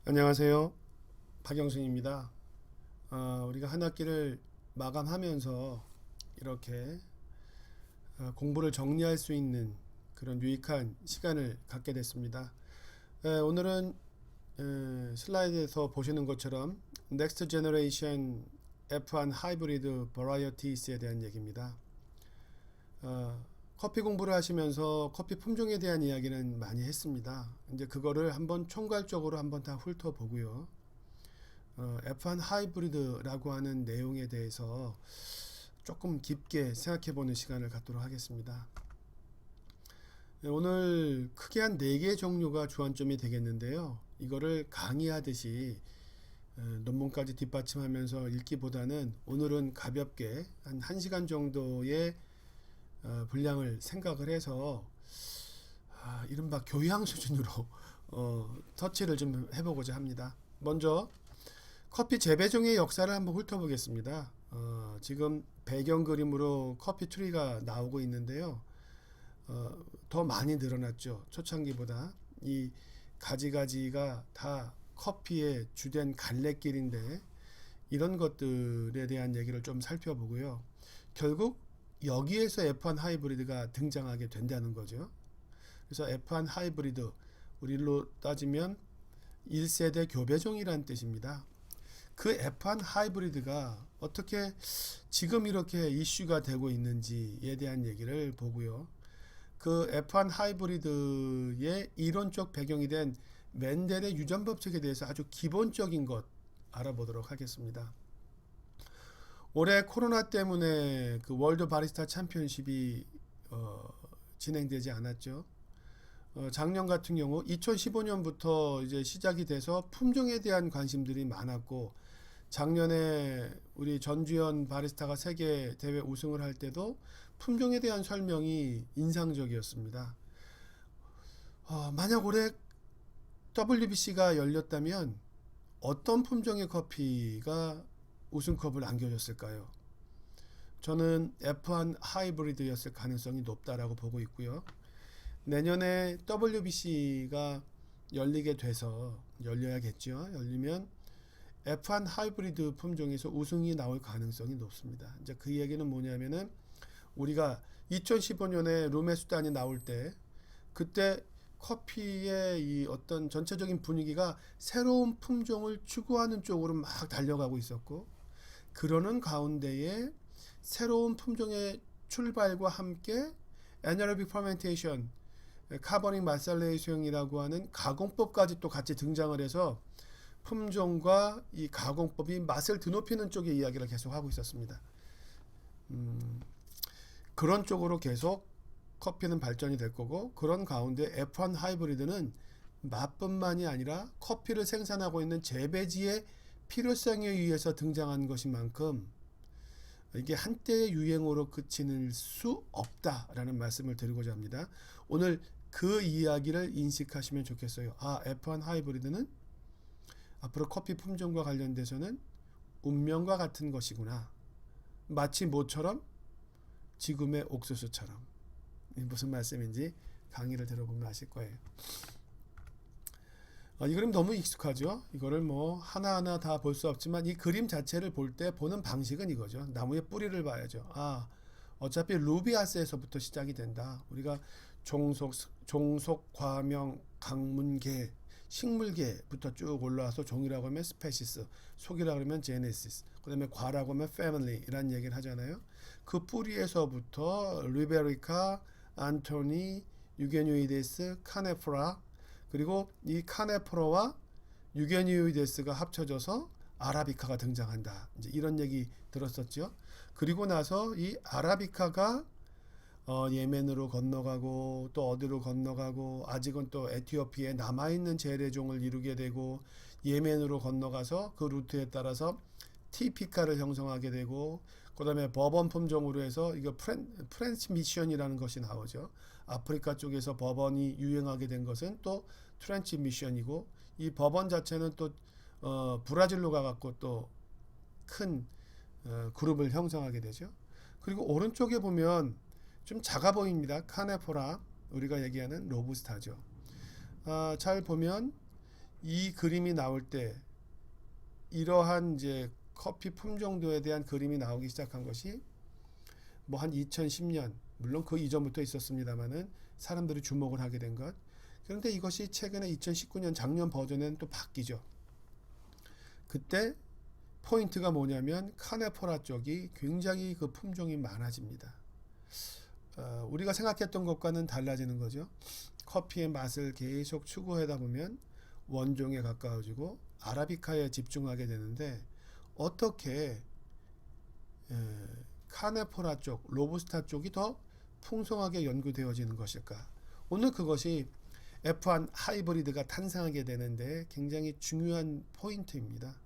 안녕하세요. 박영순입니다. 우리가 한 학기를 마감하면서 이렇게 공부를 정리할 수 있는 그런 유익한 시간을 갖게 됐습니다. 오늘은 슬라이드에서 보시는 것처럼 Next Generation F1 Hybrid Varieties에 대한 얘기입니다. 커피 공부를 하시면서 커피 품종에 대한 이야기는 많이 했습니다. 이제 그거를 한번 총괄적으로 한번 다 훑어보고요. F1 하이브리드라고 하는 내용에 대해서 조금 깊게 생각해보는 시간을 갖도록 하겠습니다. 오늘 크게 한 4개 종류가 주안점이 되겠는데요. 이거를 강의하듯이 논문까지 뒷받침하면서 읽기보다는 오늘은 가볍게 한 1시간 정도의 분량을 생각을 해서 이른바 교양 수준으로 터치를 좀 해보고자 합니다. 먼저 커피 재배종의 역사를 한번 훑어보겠습니다. 지금 배경 그림으로 커피 트리가 나오고 있는데요. 더 많이 늘어났죠. 초창기보다. 이 가지가지가 다 커피의 주된 갈래길인데 이런 것들에 대한 얘기를 좀 살펴보고요. 결국 여기에서 F1 하이브리드가 등장하게 된다는 거죠. 그래서 F1 하이브리드, 우리로 따지면 1세대 교배종이란 뜻입니다. 그 F1 하이브리드가 어떻게 지금 이렇게 이슈가 되고 있는지에 대한 얘기를 보고요. 그 F1 하이브리드의 이론적 배경이 된 멘델의 유전법칙에 대해서 아주 기본적인 것 알아보도록 하겠습니다. 올해 코로나 때문에 그 월드 바리스타 챔피언십이 진행되지 않았죠. 작년 같은 경우 2015년부터 이제 시작이 돼서 품종에 대한 관심들이 많았고, 작년에 우리 전주현 바리스타가 세계 대회 우승을 할 때도 품종에 대한 설명이 인상적이었습니다. 만약 올해 WBC가 열렸다면 어떤 품종의 커피가 우승컵을 안겨줬을까요? 저는 F1 하이브리드였을 가능성이 높다라고 보고 있고요. 내년에 WBC가 열리게 돼서 열려야겠죠. 열리면 F1 하이브리드 품종에서 우승이 나올 가능성이 높습니다. 이제 그 얘기는 뭐냐면은 우리가 2015년에 룸의 수단이 나올 때 그때 커피의 이 어떤 전체적인 분위기가 새로운 품종을 추구하는 쪽으로 막 달려가고 있었고, 그러는 가운데에 새로운 품종의 출발과 함께 애너로빅 퍼멘테이션, 카버닉 마살레이션이라고 하는 가공법까지 또 같이 등장을 해서 품종과 이 가공법이 맛을 드높이는 쪽의 이야기를 계속 하고 있었습니다. 그런 쪽으로 계속 커피는 발전이 될 거고, 그런 가운데 F1 하이브리드는 맛뿐만이 아니라 커피를 생산하고 있는 재배지의 필요성에 의해서 등장한 것인 만큼 이게 한때의 유행어로 그치는 수 없다라는 말씀을 드리고자 합니다. 오늘 그 이야기를 인식하시면 좋겠어요. F1 하이브리드는 앞으로 커피 품종과 관련돼서는 운명과 같은 것이구나. 마치 뭐처럼? 지금의 옥수수처럼. 무슨 말씀인지 강의를 들어보면 아실 거예요. 이 그림 너무 익숙하죠? 이거를 뭐 하나하나 다 볼 수 없지만 이 그림 자체를 볼 때 보는 방식은 이거죠. 나무의 뿌리를 봐야죠. 어차피 루비아스에서부터 시작이 된다. 우리가 종속, 과명, 강문계, 식물계부터 쭉 올라와서 종이라고 하면 스페시스, 속이라고 하면 제네시스, 그 다음에 과라고 하면 패밀리 이란 얘기를 하잖아요. 그 뿌리에서부터 리베리카, 안토니, 유게뉴이데스, 카네프라, 그리고 이 카네프라와 유게뉴이데스가 합쳐져서 아라비카가 등장한다. 이제 이런 얘기 들었었죠. 그리고 나서 이 아라비카가 예멘으로 건너가고 또 어디로 건너가고 아직은 또 에티오피아에 남아있는 재래종을 이루게 되고 예멘으로 건너가서 그 루트에 따라서 티피카를 형성하게 되고, 그 다음에 버번 품종으로 해서 이거 프렌치 미션이라는 것이 나오죠. 아프리카 쪽에서 버번이 유행하게 된 것은 또 프렌치 미션이고, 이 버번 자체는 또 브라질로 가갖고 또 큰 그룹을 형성하게 되죠. 그리고 오른쪽에 보면 좀 작아 보입니다. 카네포라, 우리가 얘기하는 로부스타죠. 잘 보면 이 그림이 나올 때 이러한 이제 커피 품종도에 대한 그림이 나오기 시작한 것이 뭐 한 2010년, 물론 그 이전부터 있었습니다만은 사람들이 주목을 하게 된 것. 그런데 이것이 최근에 2019년 작년 버전에는 또 바뀌죠. 그때 포인트가 뭐냐면 카네포라 쪽이 굉장히 그 품종이 많아집니다. 우리가 생각했던 것과는 달라지는 거죠. 커피의 맛을 계속 추구하다 보면 원종에 가까워지고 아라비카에 집중하게 되는데 어떻게 카네포라 쪽, 로부스타 쪽이 더 풍성하게 연구되어지는 것일까? 오늘 그것이 F1 하이브리드가 탄생하게 되는데 굉장히 중요한 포인트입니다.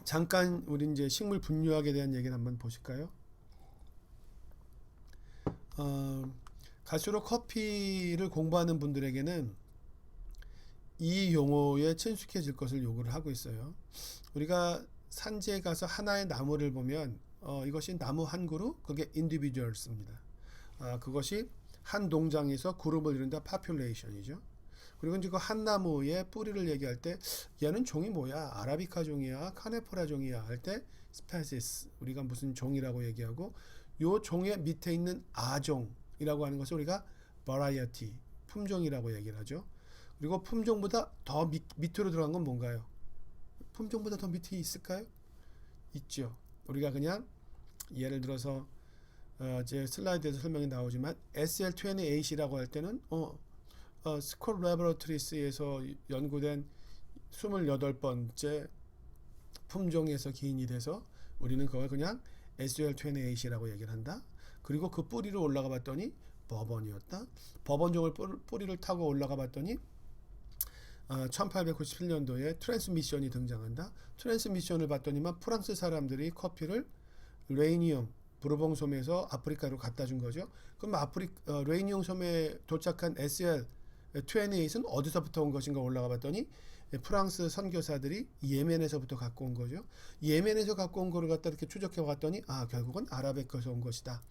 잠깐 우리 이제 식물 분류학에 대한 얘기를 한번 보실까요? 갈수록 커피를 공부하는 분들에게는 이 용어에 친숙해질 것을 요구를 하고 있어요. 우리가 산지에 가서 하나의 나무를 보면 이것이 나무 한 그룹, 그게 individuals입니다. 그것이 한 농장에서 그룹을 이룬다 population이죠. 그리고 이제 그 한 나무의 뿌리를 얘기할 때 얘는 종이 뭐야? 아라비카 종이야? 카네포라 종이야? 할 때 species, 우리가 무슨 종이라고 얘기하고 요 종의 밑에 있는 아종이라고 하는 것을 우리가 variety, 품종이라고 얘기를 하죠. 그리고 품종보다 더 밑으로 들어간 건 뭔가요? 품종보다 더 밑에 있을까요? 있죠. 우리가 그냥 예를 들어서 제 슬라이드에서 설명이 나오지만 SL28이라고 할 때는 스콜 레버러트리스에서 연구된 28번째 품종에서 기인이 돼서 우리는 그걸 그냥 SL28이라고 얘기를 한다. 그리고 그 뿌리로 올라가 봤더니 버번이었다. 버번종을 뿌리를 타고 올라가 봤더니 1897년도에 트랜스미션이 등장한다. 트랜스미션을 봤더니만 프랑스 사람들이 커피를 레이니움, 부르봉 섬에서 아프리카로 갖다 준 거죠. 그럼 레이니움 섬에 도착한 SL28은 어디서부터 온 것인가 올라가 봤더니 프랑스 선교사들이 예멘에서부터 갖고 온 거죠. 예멘에서 갖고 온 거를 갖다 이렇게 추적해 봤더니 결국은 아라비카에서 온 것이다.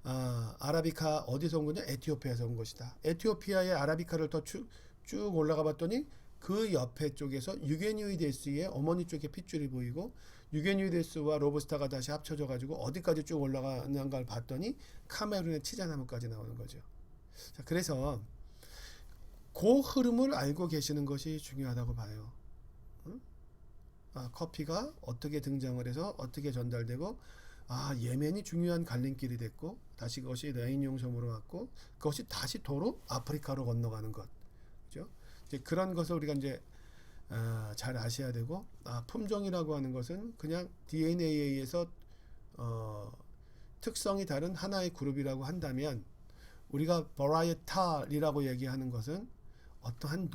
아라비카 어디서 온 거냐? 에티오피아에서 온 것이다. 에티오피아의 아라비카를 더 쭉 올라가 봤더니 그 옆에 쪽에서 유게뉴이데스의 어머니 쪽에 핏줄이 보이고 유게뉴이데스와 로부스타가 다시 합쳐져 가지고 어디까지 쭉 올라가는가를 봤더니 카메룬의 치자나무까지 나오는 거죠. 자, 그래서 그 흐름을 알고 계시는 것이 중요하다고 봐요. 커피가 어떻게 등장을 해서 어떻게 전달되고 예멘이 중요한 갈림길이 됐고 다시 그것이 레인용 섬으로 왔고 그것이 다시 도로 아프리카로 건너가는 것. 그죠? 이제 그런 것을 우리가 이제 잘 아셔야 되고 품종이라고 하는 것은 그냥 DNA에 의해서 특성이 다른 하나의 그룹이라고 한다면 우리가 varietal이라고 얘기하는 것은 어떠한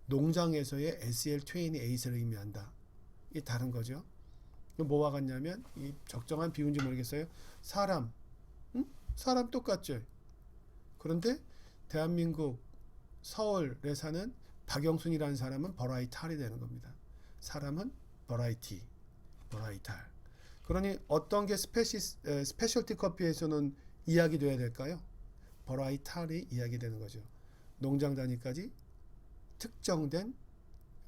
농장에서의 SL28을 의미한다. 이게 다른 거죠. 뭐와 같냐면 이 적정한 비유인지 모르겠어요. 사람 똑같죠. 그런데 대한민국 서울에 사는 박영순이라는 사람은 버라이탈이 되는 겁니다. 사람은 버라이탈. 그러니 어떤 게 스페셜티 커피에서는 이야기돼야 될까요? 버라이탈이 이야기되는 거죠. 농장 단위까지 특정된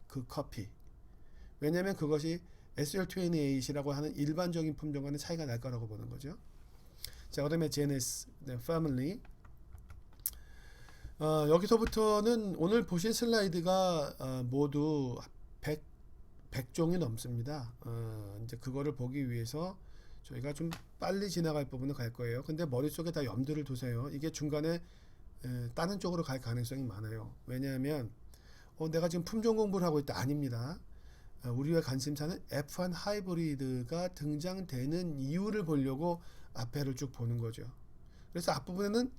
그 커피. 왜냐하면 그것이 SL28이라고 하는 일반적인 품종과는 차이가 날 거라고 보는 거죠. 자, 그다음에 제네스, 패밀리. 여기서부터는 오늘 보신 슬라이드가 모두 100종이 넘습니다. 이제 그거를 보기 위해서 저희가 좀 빨리 지나갈 부분은 갈 거예요. 근데 머릿속에 다 염두를 두세요. 이게 중간에 다른 쪽으로 갈 가능성이 많아요. 왜냐하면 내가 지금 품종 공부를 하고 있다. 아닙니다. 우리의 관심사는 F1 하이브리드가 등장되는 이유를 보려고 앞에를 쭉 보는 거죠. 그래서 앞부분에는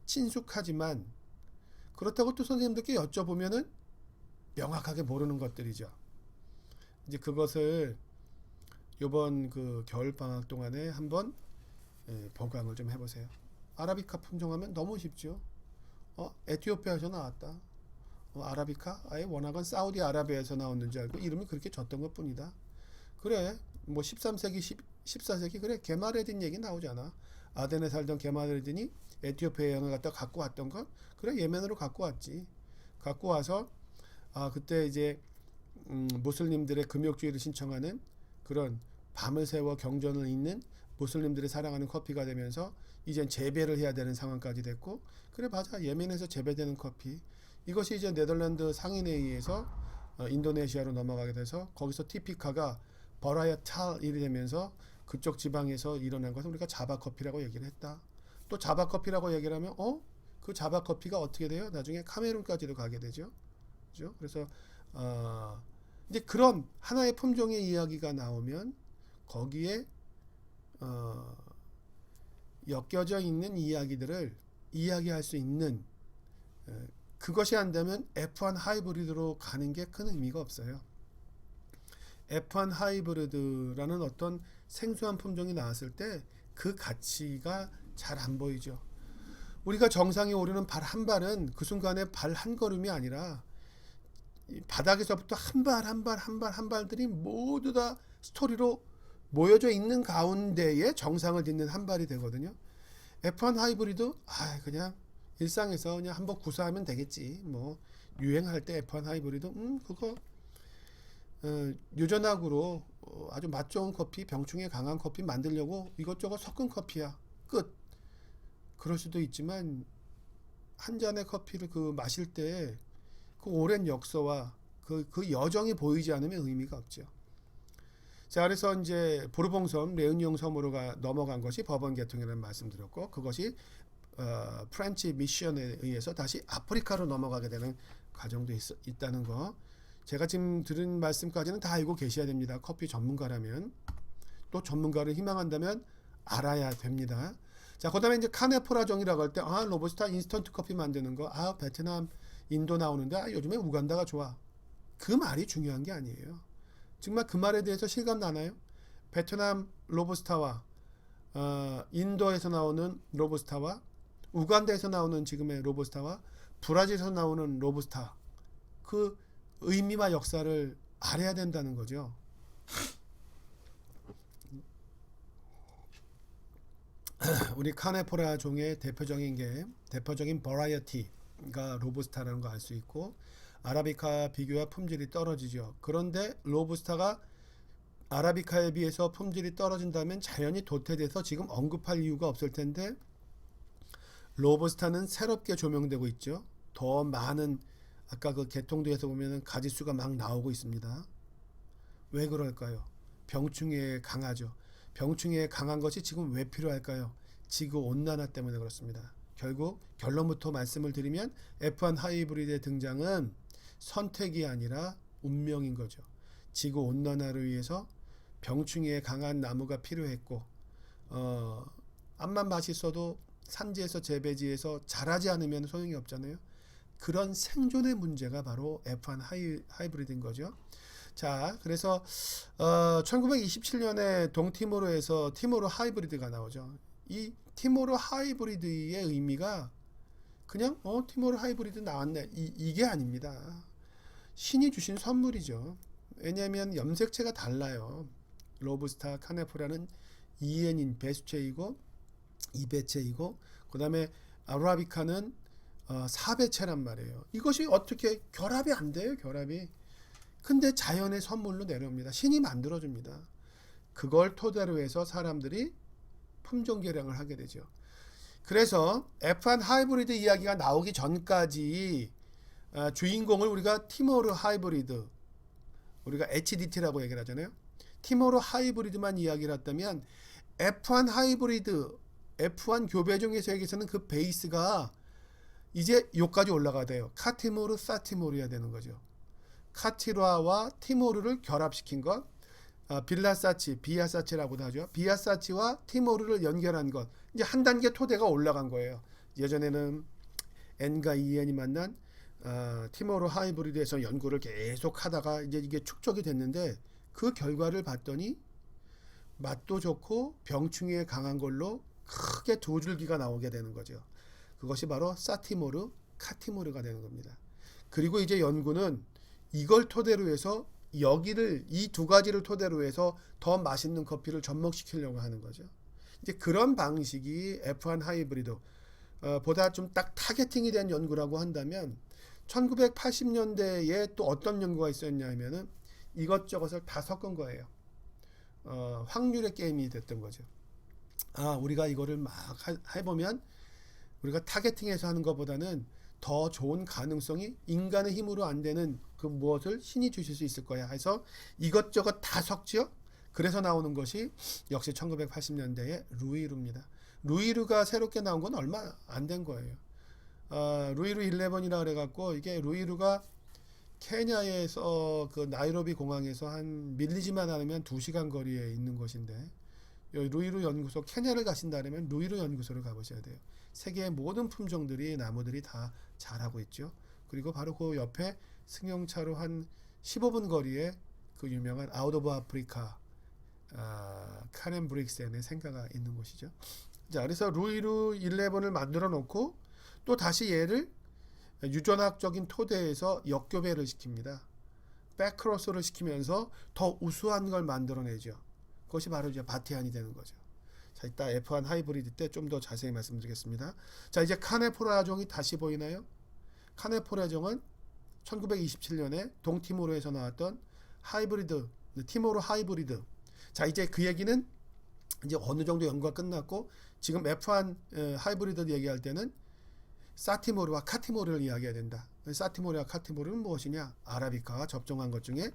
친숙하지만 그렇다고 또 선생님들께 여쭤보면은 명확하게 모르는 것들이죠. 이제 그것을 이번 그 겨울 방학 동안에 한번 보강을 좀 해보세요. 아라비카 품종하면 너무 쉽죠. 에티오피아에서 나왔다. 아라비카? 아예 워낙은 사우디아라비아에서 나왔는 줄 알고 이름이 그렇게 졌던 것 뿐이다. 그래 뭐 13세기 14세기 그래 게마레딘 얘기 나오잖아. 아덴에 살던 게마르딘이 에티오피아 여행을 갖다 갖고 왔던 건 그래 예멘으로 갖고 왔지. 갖고 와서 그때 이제 무슬림들의 금욕주의를 신청하는 그런 밤을 새워 경전을 읽는 무슬림들이 사랑하는 커피가 되면서 이젠 재배를 해야 되는 상황까지 됐고 그래 맞아 예멘에서 재배되는 커피 이것이 이제 네덜란드 상인에 의해서 인도네시아로 넘어가게 돼서 거기서 티피카가 버라야탈이 되면서 그쪽 지방에서 일어난 것을 우리가 자바커피라고 얘기를 했다. 또 자바커피라고 얘기를 하면 그 자바커피가 어떻게 돼요? 나중에 카메룬까지도 가게 되죠. 그죠? 그래서 이제 그런 하나의 품종의 이야기가 나오면 거기에 엮여져 있는 이야기들을 이야기할 수 있는 그것이 안 되면 F1 하이브리드로 가는 게 큰 의미가 없어요. F1 하이브리드라는 어떤 생소한 품종이 나왔을 때 그 가치가 잘 안 보이죠. 우리가 정상에 오르는 발 한 발은 그 순간에 발 한 걸음이 아니라 바닥에서부터 한 발 들이 모두 다 스토리로 모여져 있는 가운데에 정상을 딛는 한 발이 되거든요. F1 하이브리드 그냥 일상에서 그냥 한번 구사하면 되겠지. 뭐 유행할 때 F1 하이브리드 그거 유전학으로 아주 맛 좋은 커피, 병충해 강한 커피 만들려고 이것저것 섞은 커피야. 끝. 그럴 수도 있지만 한 잔의 커피를 그 마실 때 그 오랜 역사와 그 여정이 보이지 않으면 의미가 없죠. 자, 그래서 이제 보르봉섬 레은용 섬으로 넘어간 것이 버번 계통이라는 말씀드렸고 그것이 프렌치 미션에 의해서 다시 아프리카로 넘어가게 되는 과정도 있다는 거. 제가 지금 들은 말씀까지는 다 알고 계셔야 됩니다. 커피 전문가라면 또 전문가를 희망한다면 알아야 됩니다. 자, 그다음에 이제 카네포라종이라고 할 때 로부스타 인스턴트 커피 만드는 거 베트남 인도 나오는데 요즘에 우간다가 좋아. 그 말이 중요한 게 아니에요. 정말 그 말에 대해서 실감 나나요? 베트남 로부스타와 인도에서 나오는 로부스타와 우간다에서 나오는 지금의 로부스타와 브라질에서 나오는 로부스타 그 의미와 역사를 알아야 된다는 거죠. 우리 카네포라 종의 대표적인 버라이어티가 로부스타라는 거 알 수 있고 아라비카 비교와 품질이 떨어지죠. 그런데 로부스타가 아라비카에 비해서 품질이 떨어진다면 자연히 도태돼서 지금 언급할 이유가 없을 텐데 로부스타는 새롭게 조명되고 있죠. 더 많은 아까 그 개통도에서 보면은 가지수가 막 나오고 있습니다. 왜 그럴까요? 병충해에 강하죠. 병충해에 강한 것이 지금 왜 필요할까요? 지구 온난화 때문에 그렇습니다. 결국 결론부터 말씀을 드리면 F1 하이브리드의 등장은 선택이 아니라 운명인 거죠. 지구 온난화를 위해서 병충해에 강한 나무가 필요했고 암만 맛있어도 산지에서 재배지에서 자라지 않으면 소용이 없잖아요. 그런 생존의 문제가 바로 F1 하이브리드인 거죠. 자, 그래서 1927년에 동티모르에서 티모르 하이브리드가 나오죠. 이 티모르 하이브리드의 의미가 그냥 티모르 하이브리드 나왔네 이게 아닙니다. 신이 주신 선물이죠. 왜냐하면 염색체가 달라요. 로부스타, 카네포라는 이엔인 배수체이고 이배체이고 그 다음에 아라비카는 4배체란 말이에요. 이것이 어떻게 결합이 안 돼요. 결합이. 근데 자연의 선물로 내려옵니다. 신이 만들어줍니다. 그걸 토대로 해서 사람들이 품종 개량을 하게 되죠. 그래서 F1 하이브리드 이야기가 나오기 전까지 주인공을 우리가 티모르 하이브리드 우리가 HDT라고 얘기를 하잖아요. 티모르 하이브리드만 이야기를 했다면 F1 하이브리드 F1 교배종의 세계에서는 그 베이스가 이제 요까지 올라가야 돼요. 카티모르, 사티모르야 되는 거죠. 카티라와 티모르를 결합시킨 것, 빌라사치, 비아사치라고도 하죠. 비아사치와 티모르를 연결한 것, 이제 한 단계 토대가 올라간 거예요. 예전에는 N과 EN이 만난 티모르 하이브리드에서 연구를 계속 하다가 이제 이게 축적이 됐는데 그 결과를 봤더니 맛도 좋고 병충해에 강한 걸로 크게 두 줄기가 나오게 되는 거죠. 그것이 바로 사티모르, 카티모르가 되는 겁니다. 그리고 이제 연구는 이걸 토대로 해서 이 두 가지를 토대로 해서 더 맛있는 커피를 접목시키려고 하는 거죠. 이제 그런 방식이 F1 하이브리드 보다 좀 딱 타겟팅이 된 연구라고 한다면 1980년대에 또 어떤 연구가 있었냐면은 이것저것을 다 섞은 거예요. 확률의 게임이 됐던 거죠. 우리가 이거를 막 해보면 우리가 타겟팅해서 하는 것보다는 더 좋은 가능성이 인간의 힘으로 안 되는 그 무엇을 신이 주실 수 있을 거야 해서 이것저것 다 섞죠. 그래서 나오는 것이 역시 1980년대의 루이루입니다. 루이루가 새롭게 나온 건 얼마 안 된 거예요. 루이루 11이라 그래갖고 이게 루이루가 케냐에서 그 나이로비 공항에서 한 밀리지만 않으면 2시간 거리에 있는 곳인데 루이루 연구소 케냐를 가신다면 루이루 연구소를 가보셔야 돼요. 세계의 모든 품종들이 나무들이 다 자라고 있죠. 그리고 바로 그 옆에 승용차로 한 15분 거리에 그 유명한 아웃 오브 아프리카 카렌 브릭센의 생가가 있는 곳이죠. 자, 그래서 루이루 11을 만들어 놓고 또 다시 얘를 유전학적인 토대에서 역교배를 시킵니다. 백크로스를 시키면서 더 우수한 걸 만들어내죠. 그것이 바로 이제 바티안이 되는 거죠. 자, 이따 F1 하이브리드 때 좀 더 자세히 말씀드리겠습니다. 자, 이제 카네포라종이 다시 보이나요? 카네포라종은 1927년에 동티모르에서 나왔던 하이브리드, 티모르 하이브리드. 자, 이제 그 얘기는 이제 어느 정도 연구가 끝났고 지금 F1 하이브리드 얘기할 때는 사티모르와 카티모르를 이야기해야 된다. 사티모르와 카티모르는 무엇이냐? 아라비카와 접종한 것 중에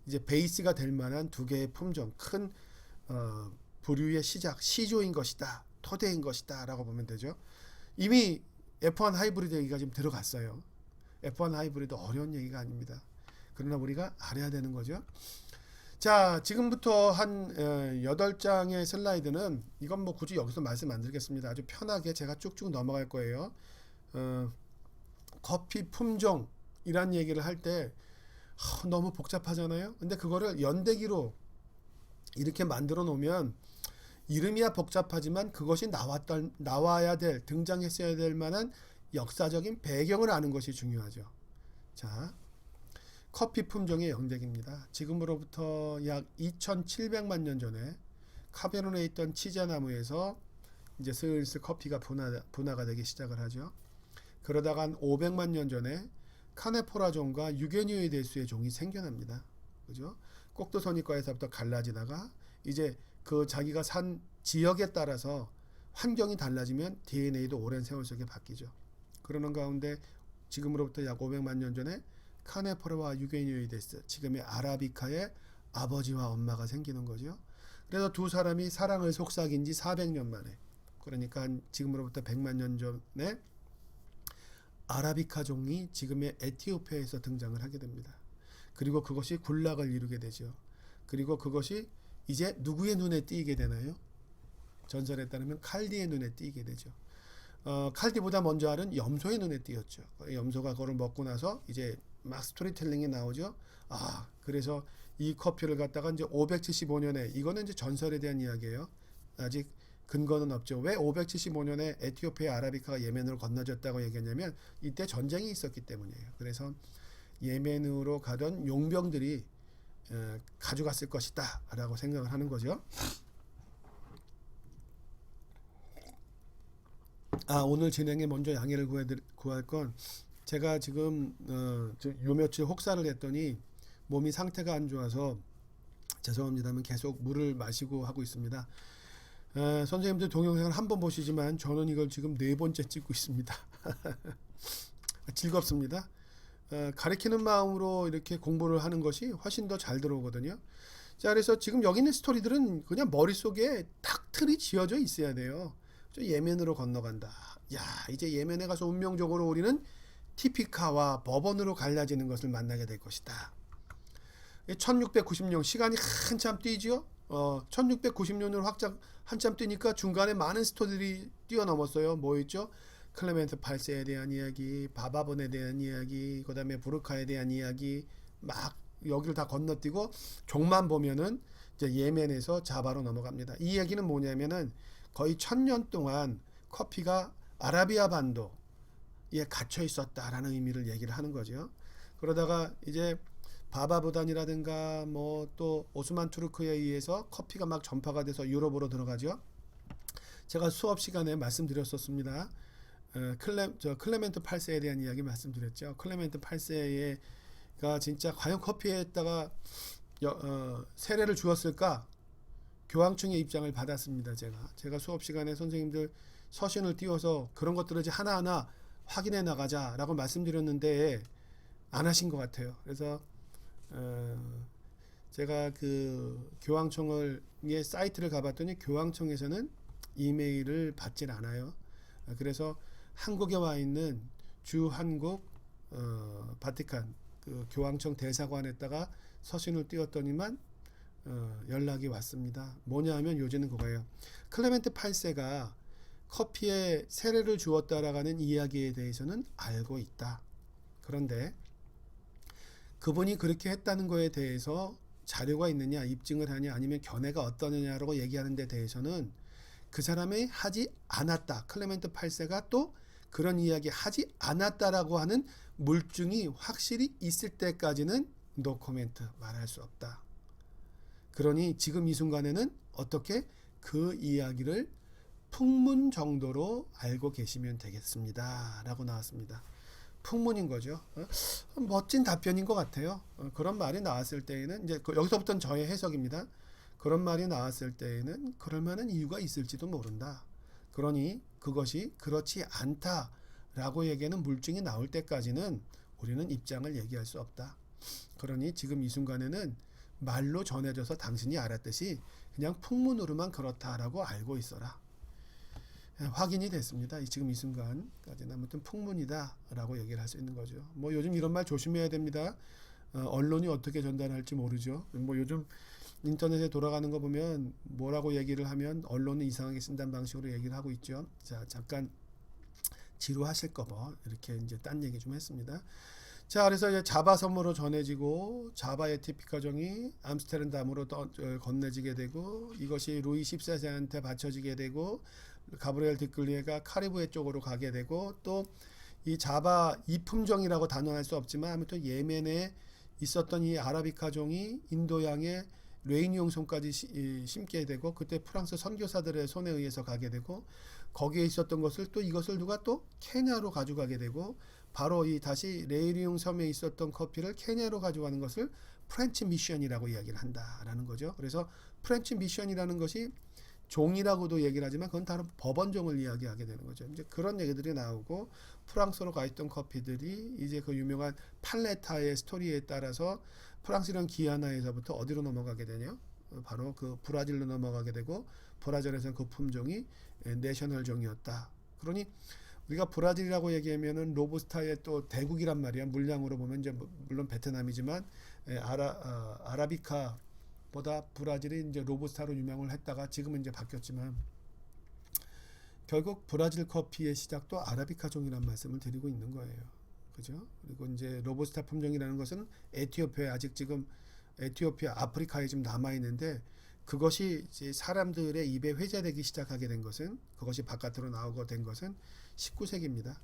이제 베이스가 될 만한 두 개의 품종, 큰 부류의 시작, 시조인 것이다, 토대인 것이다 라고 보면 되죠. 이미 F1 하이브리드 얘기가 지금 들어갔어요. F1 하이브리드 어려운 얘기가 아닙니다. 그러나 우리가 알아야 되는 거죠. 자, 지금부터 한 8장의 슬라이드는 이건 뭐 굳이 여기서 말씀 안 드리겠습니다. 아주 편하게 제가 쭉쭉 넘어갈 거예요. 커피 품종이란 얘기를 할 때 너무 복잡하잖아요. 근데 그거를 연대기로 이렇게 만들어 놓으면 이름이야 복잡하지만 그것이 나와야 될, 등장했어야 될 만한 역사적인 배경을 아는 것이 중요하죠. 자, 커피 품종의 연대기입니다. 지금으로부터 약 2700만 년 전에 카메룬에 있던 치자나무에서 이제 슬슬 커피가 분화가 되기 시작을 하죠. 그러다가 한 500만 년 전에 카네포라종과 유게니오이데스의 종이 생겨납니다. 그죠? 꼭두선이과에서부터 갈라지다가 이제 그 자기가 산 지역에 따라서 환경이 달라지면 DNA도 오랜 세월 속에 바뀌죠. 그러는 가운데 지금으로부터 약 500만 년 전에 카네포라와 유게니오이데스, 지금의 아라비카의 아버지와 엄마가 생기는 거죠. 그래서 두 사람이 사랑을 속삭인 지 400년 만에, 그러니까 지금으로부터 100만 년 전에 아라비카 종이 지금의 에티오피아에서 등장을 하게 됩니다. 그리고 그것이 군락을 이루게 되죠. 그리고 그것이 이제 누구의 눈에 띄게 되나요? 전설에 따르면 칼디의 눈에 띄게 되죠. 칼디보다 먼저 알은 염소의 눈에 띄었죠. 염소가 그걸 먹고 나서 이제 막 스토리텔링이 나오죠. 그래서 이 커피를 갖다가 이제 575년에, 이거는 이제 전설에 대한 이야기예요. 아직 근거는 없죠. 왜 575년에 에티오피아 아라비카가 예멘으로 건너졌다고 얘기했냐면 이때 전쟁이 있었기 때문이에요. 그래서 예멘으로 가던 용병들이 가져갔을 것이다 라고 생각을 하는 거죠. 오늘 진행에 먼저 양해를 구할 건, 제가 지금 요 며칠 혹사를 했더니 몸이 상태가 안 좋아서 죄송합니다만 계속 물을 마시고 하고 있습니다. 선생님들 동영상을 한번 보시지만 저는 이걸 지금 4번째 찍고 있습니다. 즐겁습니다. 가르치는 마음으로 이렇게 공부를 하는 것이 훨씬 더 잘 들어오거든요. 자, 그래서 지금 여기 있는 스토리들은 그냥 머릿속에 딱 틀이 지어져 있어야 돼요. 예멘으로 건너간다. 이제 예멘에 가서 운명적으로 우리는 티피카와 버번으로 갈라지는 것을 만나게 될 것이다. 1690년, 시간이 한참 뛰죠. 1690년으로 한참 뛰니까 중간에 많은 스토리들이 뛰어넘었어요. 뭐였죠? 클레멘트 8세에 대한 이야기, 바바본에 대한 이야기, 그 다음에 부르카에 대한 이야기, 막 여기를 다 건너뛰고 종만 보면은 이제 예멘에서 자바로 넘어갑니다. 이 얘기는 뭐냐면은 거의 1000년 동안 커피가 아라비아 반도에 갇혀 있었다라는 의미를 얘기를 하는 거죠. 그러다가 이제 바바부단이라든가 뭐 또 오스만 투르크에 의해서 커피가 막 전파가 돼서 유럽으로 들어가죠. 제가 수업 시간에 말씀드렸었습니다. 클레멘트 8세에 대한 이야기 말씀드렸죠. 클레멘트 8세가 진짜 과연 커피에다가 세례를 주었을까? 교황청의 입장을 받았습니다. 제가 수업 시간에 선생님들 서신을 띄워서 그런 것들을 이제 하나하나 확인해 나가자라고 말씀드렸는데 안 하신 것 같아요. 그래서 제가 그 교황청의 사이트를 가봤더니 교황청에서는 이메일을 받질 않아요. 그래서 한국에 와 있는 주한국 바티칸 그 교황청 대사관에다가 서신을 띄웠더니만 연락이 왔습니다. 뭐냐하면 요즘은 그거예요. 클레멘트 8세가 커피에 세례를 주었다라는 이야기에 대해서는 알고 있다. 그런데 그분이 그렇게 했다는 거에 대해서 자료가 있느냐, 입증을 하냐, 아니면 견해가 어떠느냐라고 얘기하는 데 대해서는 그 사람이 하지 않았다. 클레멘트 8세가 또 그런 이야기 하지 않았다라고 하는 물증이 확실히 있을 때까지는 노 코멘트 말할 수 없다. 그러니 지금 이 순간에는 어떻게 그 이야기를 풍문 정도로 알고 계시면 되겠습니다. 라고 나왔습니다. 풍문인 거죠. 멋진 답변인 것 같아요. 그런 말이 나왔을 때에는 이제 여기서부터는 저의 해석입니다. 그런 말이 나왔을 때에는 그럴 만한 이유가 있을지도 모른다. 그러니 그것이 그렇지 않다라고 얘기하는 물증이 나올 때까지는 우리는 입장을 얘기할 수 없다. 그러니 지금 이 순간에는 말로 전해져서 당신이 알았듯이 그냥 풍문으로만 그렇다라고 알고 있어라. 확인이 됐습니다. 지금 이 순간까지는 아무튼 풍문이다라고 얘기를 할 수 있는 거죠. 뭐 요즘 이런 말 조심해야 됩니다. 언론이 어떻게 전달할지 모르죠. 뭐 요즘 인터넷에 돌아가는 거 보면 뭐라고 얘기를 하면 언론은 이상하게 쓴다는 방식으로 얘기를 하고 있죠. 자, 잠깐 지루하실 거 뭐 이렇게 이제 딴 얘기 좀 했습니다. 자, 그래서 이제 자바 섬으로 전해지고 자바 에티피 과정이 암스테르담으로 건네지게 되고 이것이 루이 14세한테 바쳐지게 되고 가브리엘 디클리에가 카리브해 쪽으로 가게 되고 또 이 자바 이품종이라고 단언할 수 없지만 아무튼 예멘에 있었던 이 아라비카종이 인도양의 레이니용 손까지 심게 되고 그때 프랑스 선교사들의 손에 의해서 가게 되고 거기에 있었던 것을 또 이것을 누가 또 케냐로 가져가게 되고 바로 이 다시 레이니용 섬에 있었던 커피를 케냐로 가져가는 것을 프렌치 미션이라고 이야기를 한다라는 거죠. 그래서 프렌치 미션이라는 것이 종이라고도 얘기를 하지만 그건 다른 법원종을 이야기하게 되는 거죠. 이제 그런 얘기들이 나오고 프랑스로 가 있던 커피들이 이제 그 유명한 팔레타의 스토리에 따라서 프랑스령 기아나에서부터 어디로 넘어가게 되냐? 바로 그 브라질로 넘어가게 되고 브라질에서는 그 품종이 내셔널종이었다. 그러니 우리가 브라질이라고 얘기하면은 로부스타의 또 대국이란 말이야. 물량으로 보면 이제 물론 베트남이지만 아라비카 보다 브라질이 이제 로부스타로 유명을 했다가 지금은 이제 바뀌었지만 결국 브라질 커피의 시작도 아라비카종이라는 말씀을 드리고 있는 거예요. 그죠? 그리고 이제 로부스타 품종이라는 것은 에티오피아에 아직 지금 에티오피아 아프리카에 좀 남아 있는데 그것이 이제 사람들의 입에 회자되기 시작하게 된 것은 그것이 바깥으로 나오게 된 것은 19세기입니다.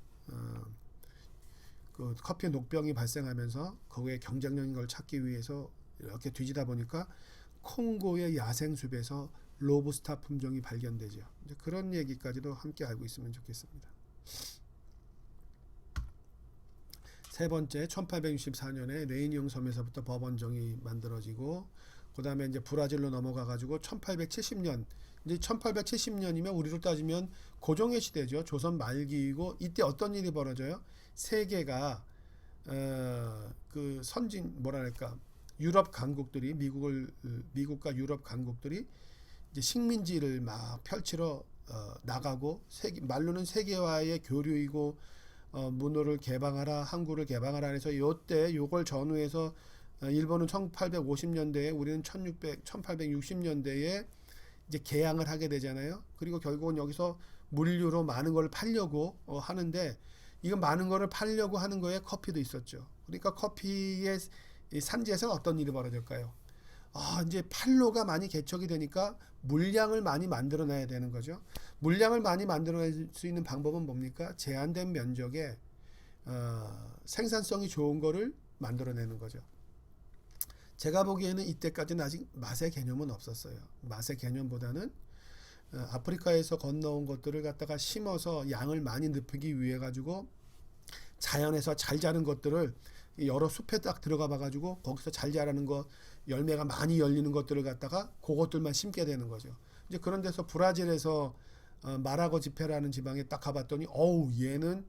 그 커피 녹병이 발생하면서 거기에 경쟁력인 걸 찾기 위해서 이렇게 뒤지다 보니까 콩고의 야생숲에서 로부스타 품종이 발견되죠. 이제 그런 얘기까지도 함께 알고 있으면 좋겠습니다. 세 번째, 1864년에 레이니용 섬에서부터 버번종이 만들어지고 그 다음에 이제 브라질로 넘어가가지고 1870년 이제 1870년이면 우리로 따지면 고종의 시대죠. 조선 말기이고 이때 어떤 일이 벌어져요? 세계가 그 선진 뭐랄까 유럽 강국들이 미국과 유럽 강국들이 이제 식민지를 막 펼치러 나가고 말로는 세계화의 교류이고 문호를 개방하라, 항구를 개방하라 해서 요때 요걸 전후해서 일본은 1850년대에 우리는 1860년대에 이제 개항을 하게 되잖아요. 그리고 결국은 여기서 물류로 많은 걸 팔려고 하는데 이거 많은 거를 팔려고 하는 거에 커피도 있었죠. 그러니까 커피의 산지에서 어떤 일이 벌어질까요? 이제 판로가 많이 개척이 되니까 물량을 많이 만들어내야 되는 거죠. 물량을 많이 만들어낼 수 있는 방법은 뭡니까? 제한된 면적에 생산성이 좋은 거를 만들어내는 거죠. 제가 보기에는 이때까지는 아직 맛의 개념은 없었어요. 맛의 개념보다는 아프리카에서 건너온 것들을 갖다가 심어서 양을 많이 높이기 위해 가지고 자연에서 잘 자란 것들을 여러 숲에 딱 들어가 봐 가지고 거기서 잘 자라는 것, 열매가 많이 열리는 것들을 갖다가 그것들만 심게 되는 거죠. 이제 그런 데서 브라질에서 마라고 지페라는 지방에 딱 가봤더니 어우 얘는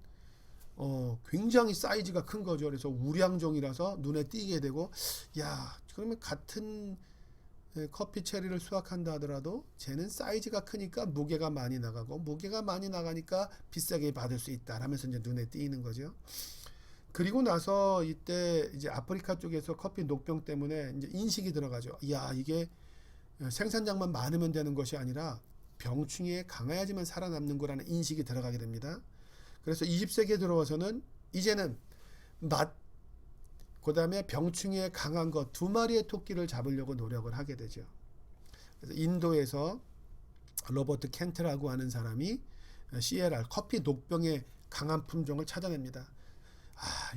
굉장히 사이즈가 큰 거죠. 그래서 우량종이라서 눈에 띄게 되고, 야 그러면 같은 커피 체리를 수확한다 하더라도 쟤는 사이즈가 크니까 무게가 많이 나가고, 무게가 많이 나가니까 비싸게 받을 수 있다 하면서 이제 눈에 띄는 거죠. 그리고 나서 이때 이제 아프리카 쪽에서 커피 녹병 때문에 이제 인식이 들어가죠. 야 이게 생산량만 많으면 되는 것이 아니라 병충해에 강해야지만 살아남는 거라는 인식이 들어가게 됩니다. 그래서 20세기에 들어와서는 이제는 맛, 그 다음에 병충해에 강한 것 두 마리의 토끼를 잡으려고 노력을 하게 되죠. 그래서 인도에서 로버트 켄트라고 하는 사람이 CLR 커피 녹병의 강한 품종을 찾아냅니다.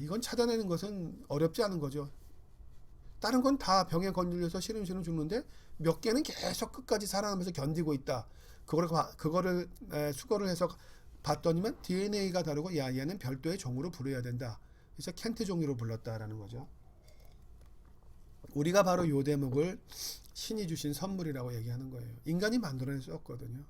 이건 찾아내는 것은 어렵지 않은 거죠. 다른 건 다 병에 걸려서 시름시름 죽는데 몇 개는 계속 끝까지 살아남으면서 견디고 있다. 그거를 수거를 해서 봤더니만 DNA가 다르고, 야 얘는 별도의 종으로 부르어야 된다. 그래서 켄트 종으로 불렀다라는 거죠. 우리가 바로 요 대목을 신이 주신 선물이라고 얘기하는 거예요. 인간이 만들어낼 수 없거든요.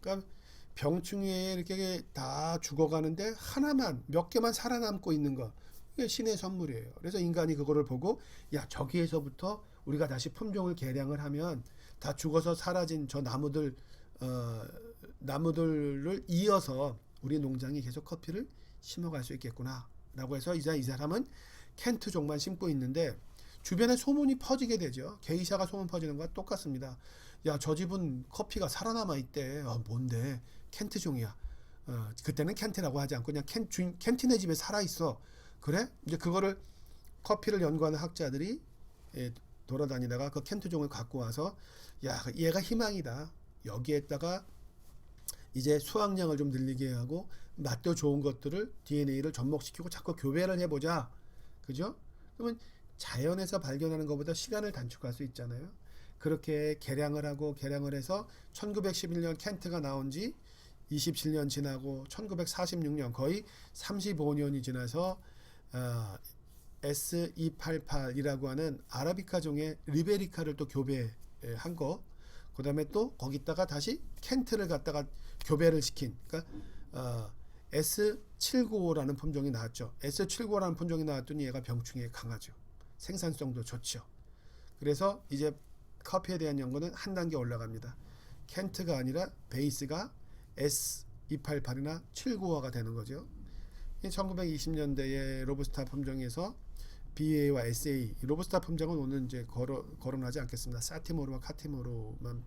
그러니까 병충해에 이렇게 다 죽어가는데 하나만, 몇 개만 살아남고 있는 거, 이게 신의 선물이에요. 그래서 인간이 그거를 보고, 야 저기에서부터 우리가 다시 품종을 개량을 하면 다 죽어서 사라진 저 나무들을 이어서 우리 농장이 계속 커피를 심어갈 수 있겠구나 라고 해서 이제 이 사람은 켄트 종만 심고 있는데, 주변에 소문이 퍼지게 되죠. 게이샤가 소문 퍼지는 거와 똑같습니다. 야 저 집은 커피가 살아남아 있대. 뭔데? 켄트 종이야. 그때는 켄트라고 하지 않고 그냥 켄트네 집에 살아있어. 그래? 이제 그거를 커피를 연구하는 학자들이 돌아다니다가 그 켄트 종을 갖고 와서, 야 얘가 희망이다. 여기에다가 이제 수확량을 좀 늘리게 하고 맛도 좋은 것들을 DNA를 접목시키고 자꾸 교배를 해보자. 그죠? 그러면 자연에서 발견하는 것보다 시간을 단축할 수 있잖아요. 그렇게 개량을 하고 개량을 해서 1911년 켄트가 나온 지 27년 지나고 1946년 거의 35년이 지나서 S288이라고 하는 아라비카 종의 리베리카를 또 교배한 거, 그 다음에 또 거기다가 다시 켄트를 갖다가 교배를 시킨, 그러니까 S795라는 품종이 나왔죠. S795라는 품종이 나왔더니 얘가 병충해에 강하죠. 생산성도 좋죠. 그래서 이제 커피에 대한 연구는 한 단계 올라갑니다. 켄트가 아니라 베이스가 S288이나 795가 되는 거죠. 1920년대에 로부스타 품종에서 BA와 SA, 로부스타 품종은 오늘 이제 거론하지 않겠습니다. 사티모로와 카티모로만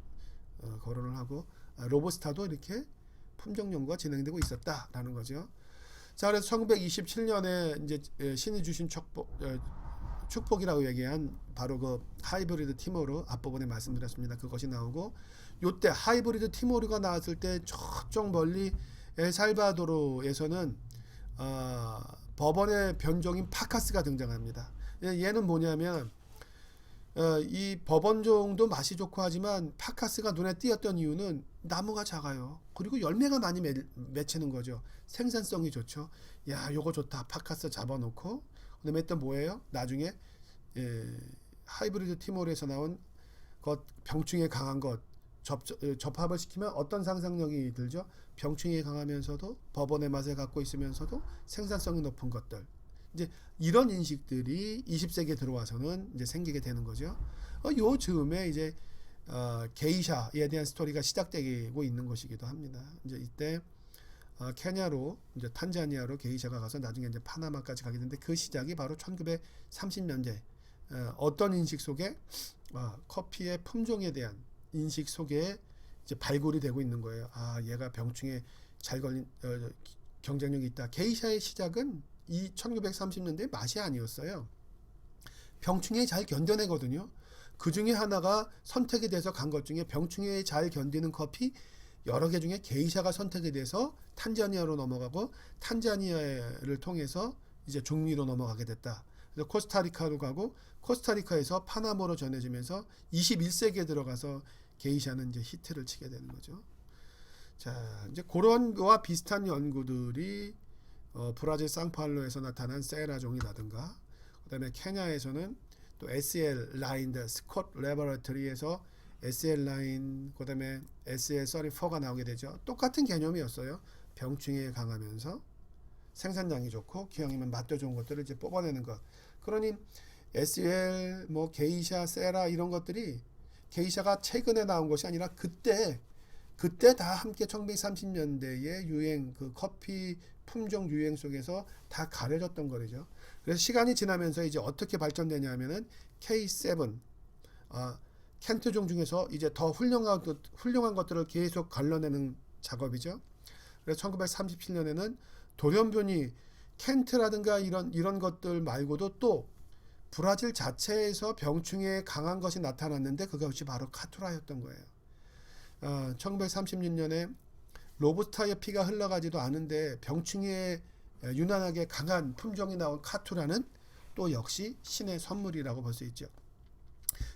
거론을 하고, 로부스타도 이렇게 품종 연구가 진행되고 있었다라는 거죠. 자, 그래서 1927년에 이제 신이 주신 축복이라고 얘기한 바로 그 하이브리드 티모르, 앞부분에 말씀드렸습니다. 그것이 나오고, 요때 하이브리드 티모르가 나왔을 때 저쪽 멀리 엘살바도르에서는 버번의 변종인 파카스가 등장합니다. 얘는 뭐냐면 이 버번종도 맛이 좋고 하지만 파카스가 눈에 띄었던 이유는 나무가 작아요. 그리고 열매가 많이 맺히는 거죠. 생산성이 좋죠. 야 요거 좋다. 파카스 잡아놓고, 그다음에 또 뭐예요? 나중에 하이브리드 티모르에서 나온 것, 병충해 강한 것 접합을 시키면 어떤 상상력이 들죠? 병충해에 강하면서도 버번의 맛을 갖고 있으면서도 생산성이 높은 것들. 이제 이런 인식들이 20세기에 들어와서는 이제 생기게 되는 거죠. 요 즈음에 이제 게이샤에 대한 스토리가 시작되고 있는 것이기도 합니다. 이제 이때 케냐로, 이제 탄자니아로 게이샤가 가서 나중에 이제 파나마까지 가게 되는데, 그 시작이 바로 1930년대 어떤 인식 속에 커피의 품종에 대한 인식 속에 이제 발굴이 되고 있는 거예요. 얘가 병충해 잘 걸린 경쟁력이 있다. 게이샤의 시작은 이 1930년대 맛이 아니었어요. 병충해에 잘 견뎌내거든요. 그 중에 하나가 선택이 돼서 간 것 중에 병충해에 잘 견디는 커피 여러 개 중에 게이샤가 선택이 돼서 탄자니아로 넘어가고, 탄자니아를 통해서 이제 중미로 넘어가게 됐다. 그래서 코스타리카로 가고, 코스타리카에서 파나마로 전해지면서 21세기에 들어가서 게이샤는 이제 히트를 치게 되는 거죠. 자, 이제 그런 거와 비슷한 연구들이 브라질 상파울루에서 나타난 세라종이라든가, 그다음에 케냐에서는 또 SL 라인, 스콧 레버러터리에서 SL 라인, 그다음에 SL34가 나오게 되죠. 똑같은 개념이었어요. 병충해에 강하면서 생산량이 좋고 기형이면 맛도 좋은 것들을 이제 뽑아내는 것. 그러니 SL, 뭐 게이샤, 세라 이런 것들이 게이샤가 최근에 나온 것이 아니라 그때 다 함께 1930년대의 유행, 그 커피 품종 유행 속에서 다 가려졌던 거죠. 그래서 시간이 지나면서 이제 어떻게 발전되냐 하면은 K7, 켄트종 중에서 이제 더 훌륭한 것들을 계속 걸러내는 작업이죠. 그래서 1937년에는 돌연변이 켄트라든가 이런 것들 말고도 또 브라질 자체에서 병충해에 강한 것이 나타났는데 그것이 바로 카투라였던 거예요. 1936년에 로부스타의 피가 흘러가지도 않은데 병충해에 유난하게 강한 품종이 나온 카투라는 또 역시 신의 선물이라고 볼 수 있죠.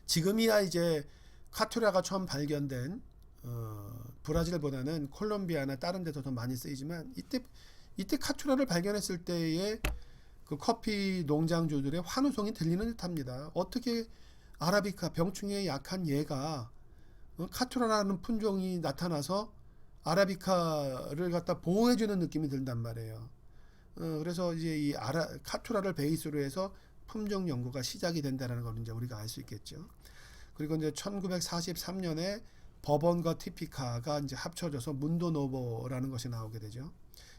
지금이야 이제 카투라가 처음 발견된 브라질보다는 콜롬비아나 다른 데서 더 많이 쓰이지만 이때 카투라를 발견했을 때의 그 커피 농장주들의 환호성이 들리는 듯합니다. 어떻게 아라비카 병충해에 약한 얘가 카투라라는 품종이 나타나서 아라비카를 갖다 보호해주는 느낌이 든단 말이에요. 그래서 이제 이 카투라를 베이스로 해서 품종 연구가 시작이 된다는 걸 이제 우리가 알 수 있겠죠. 그리고 이제 1943년에 버번과 티피카가 이제 합쳐져서 문도노보라는 것이 나오게 되죠.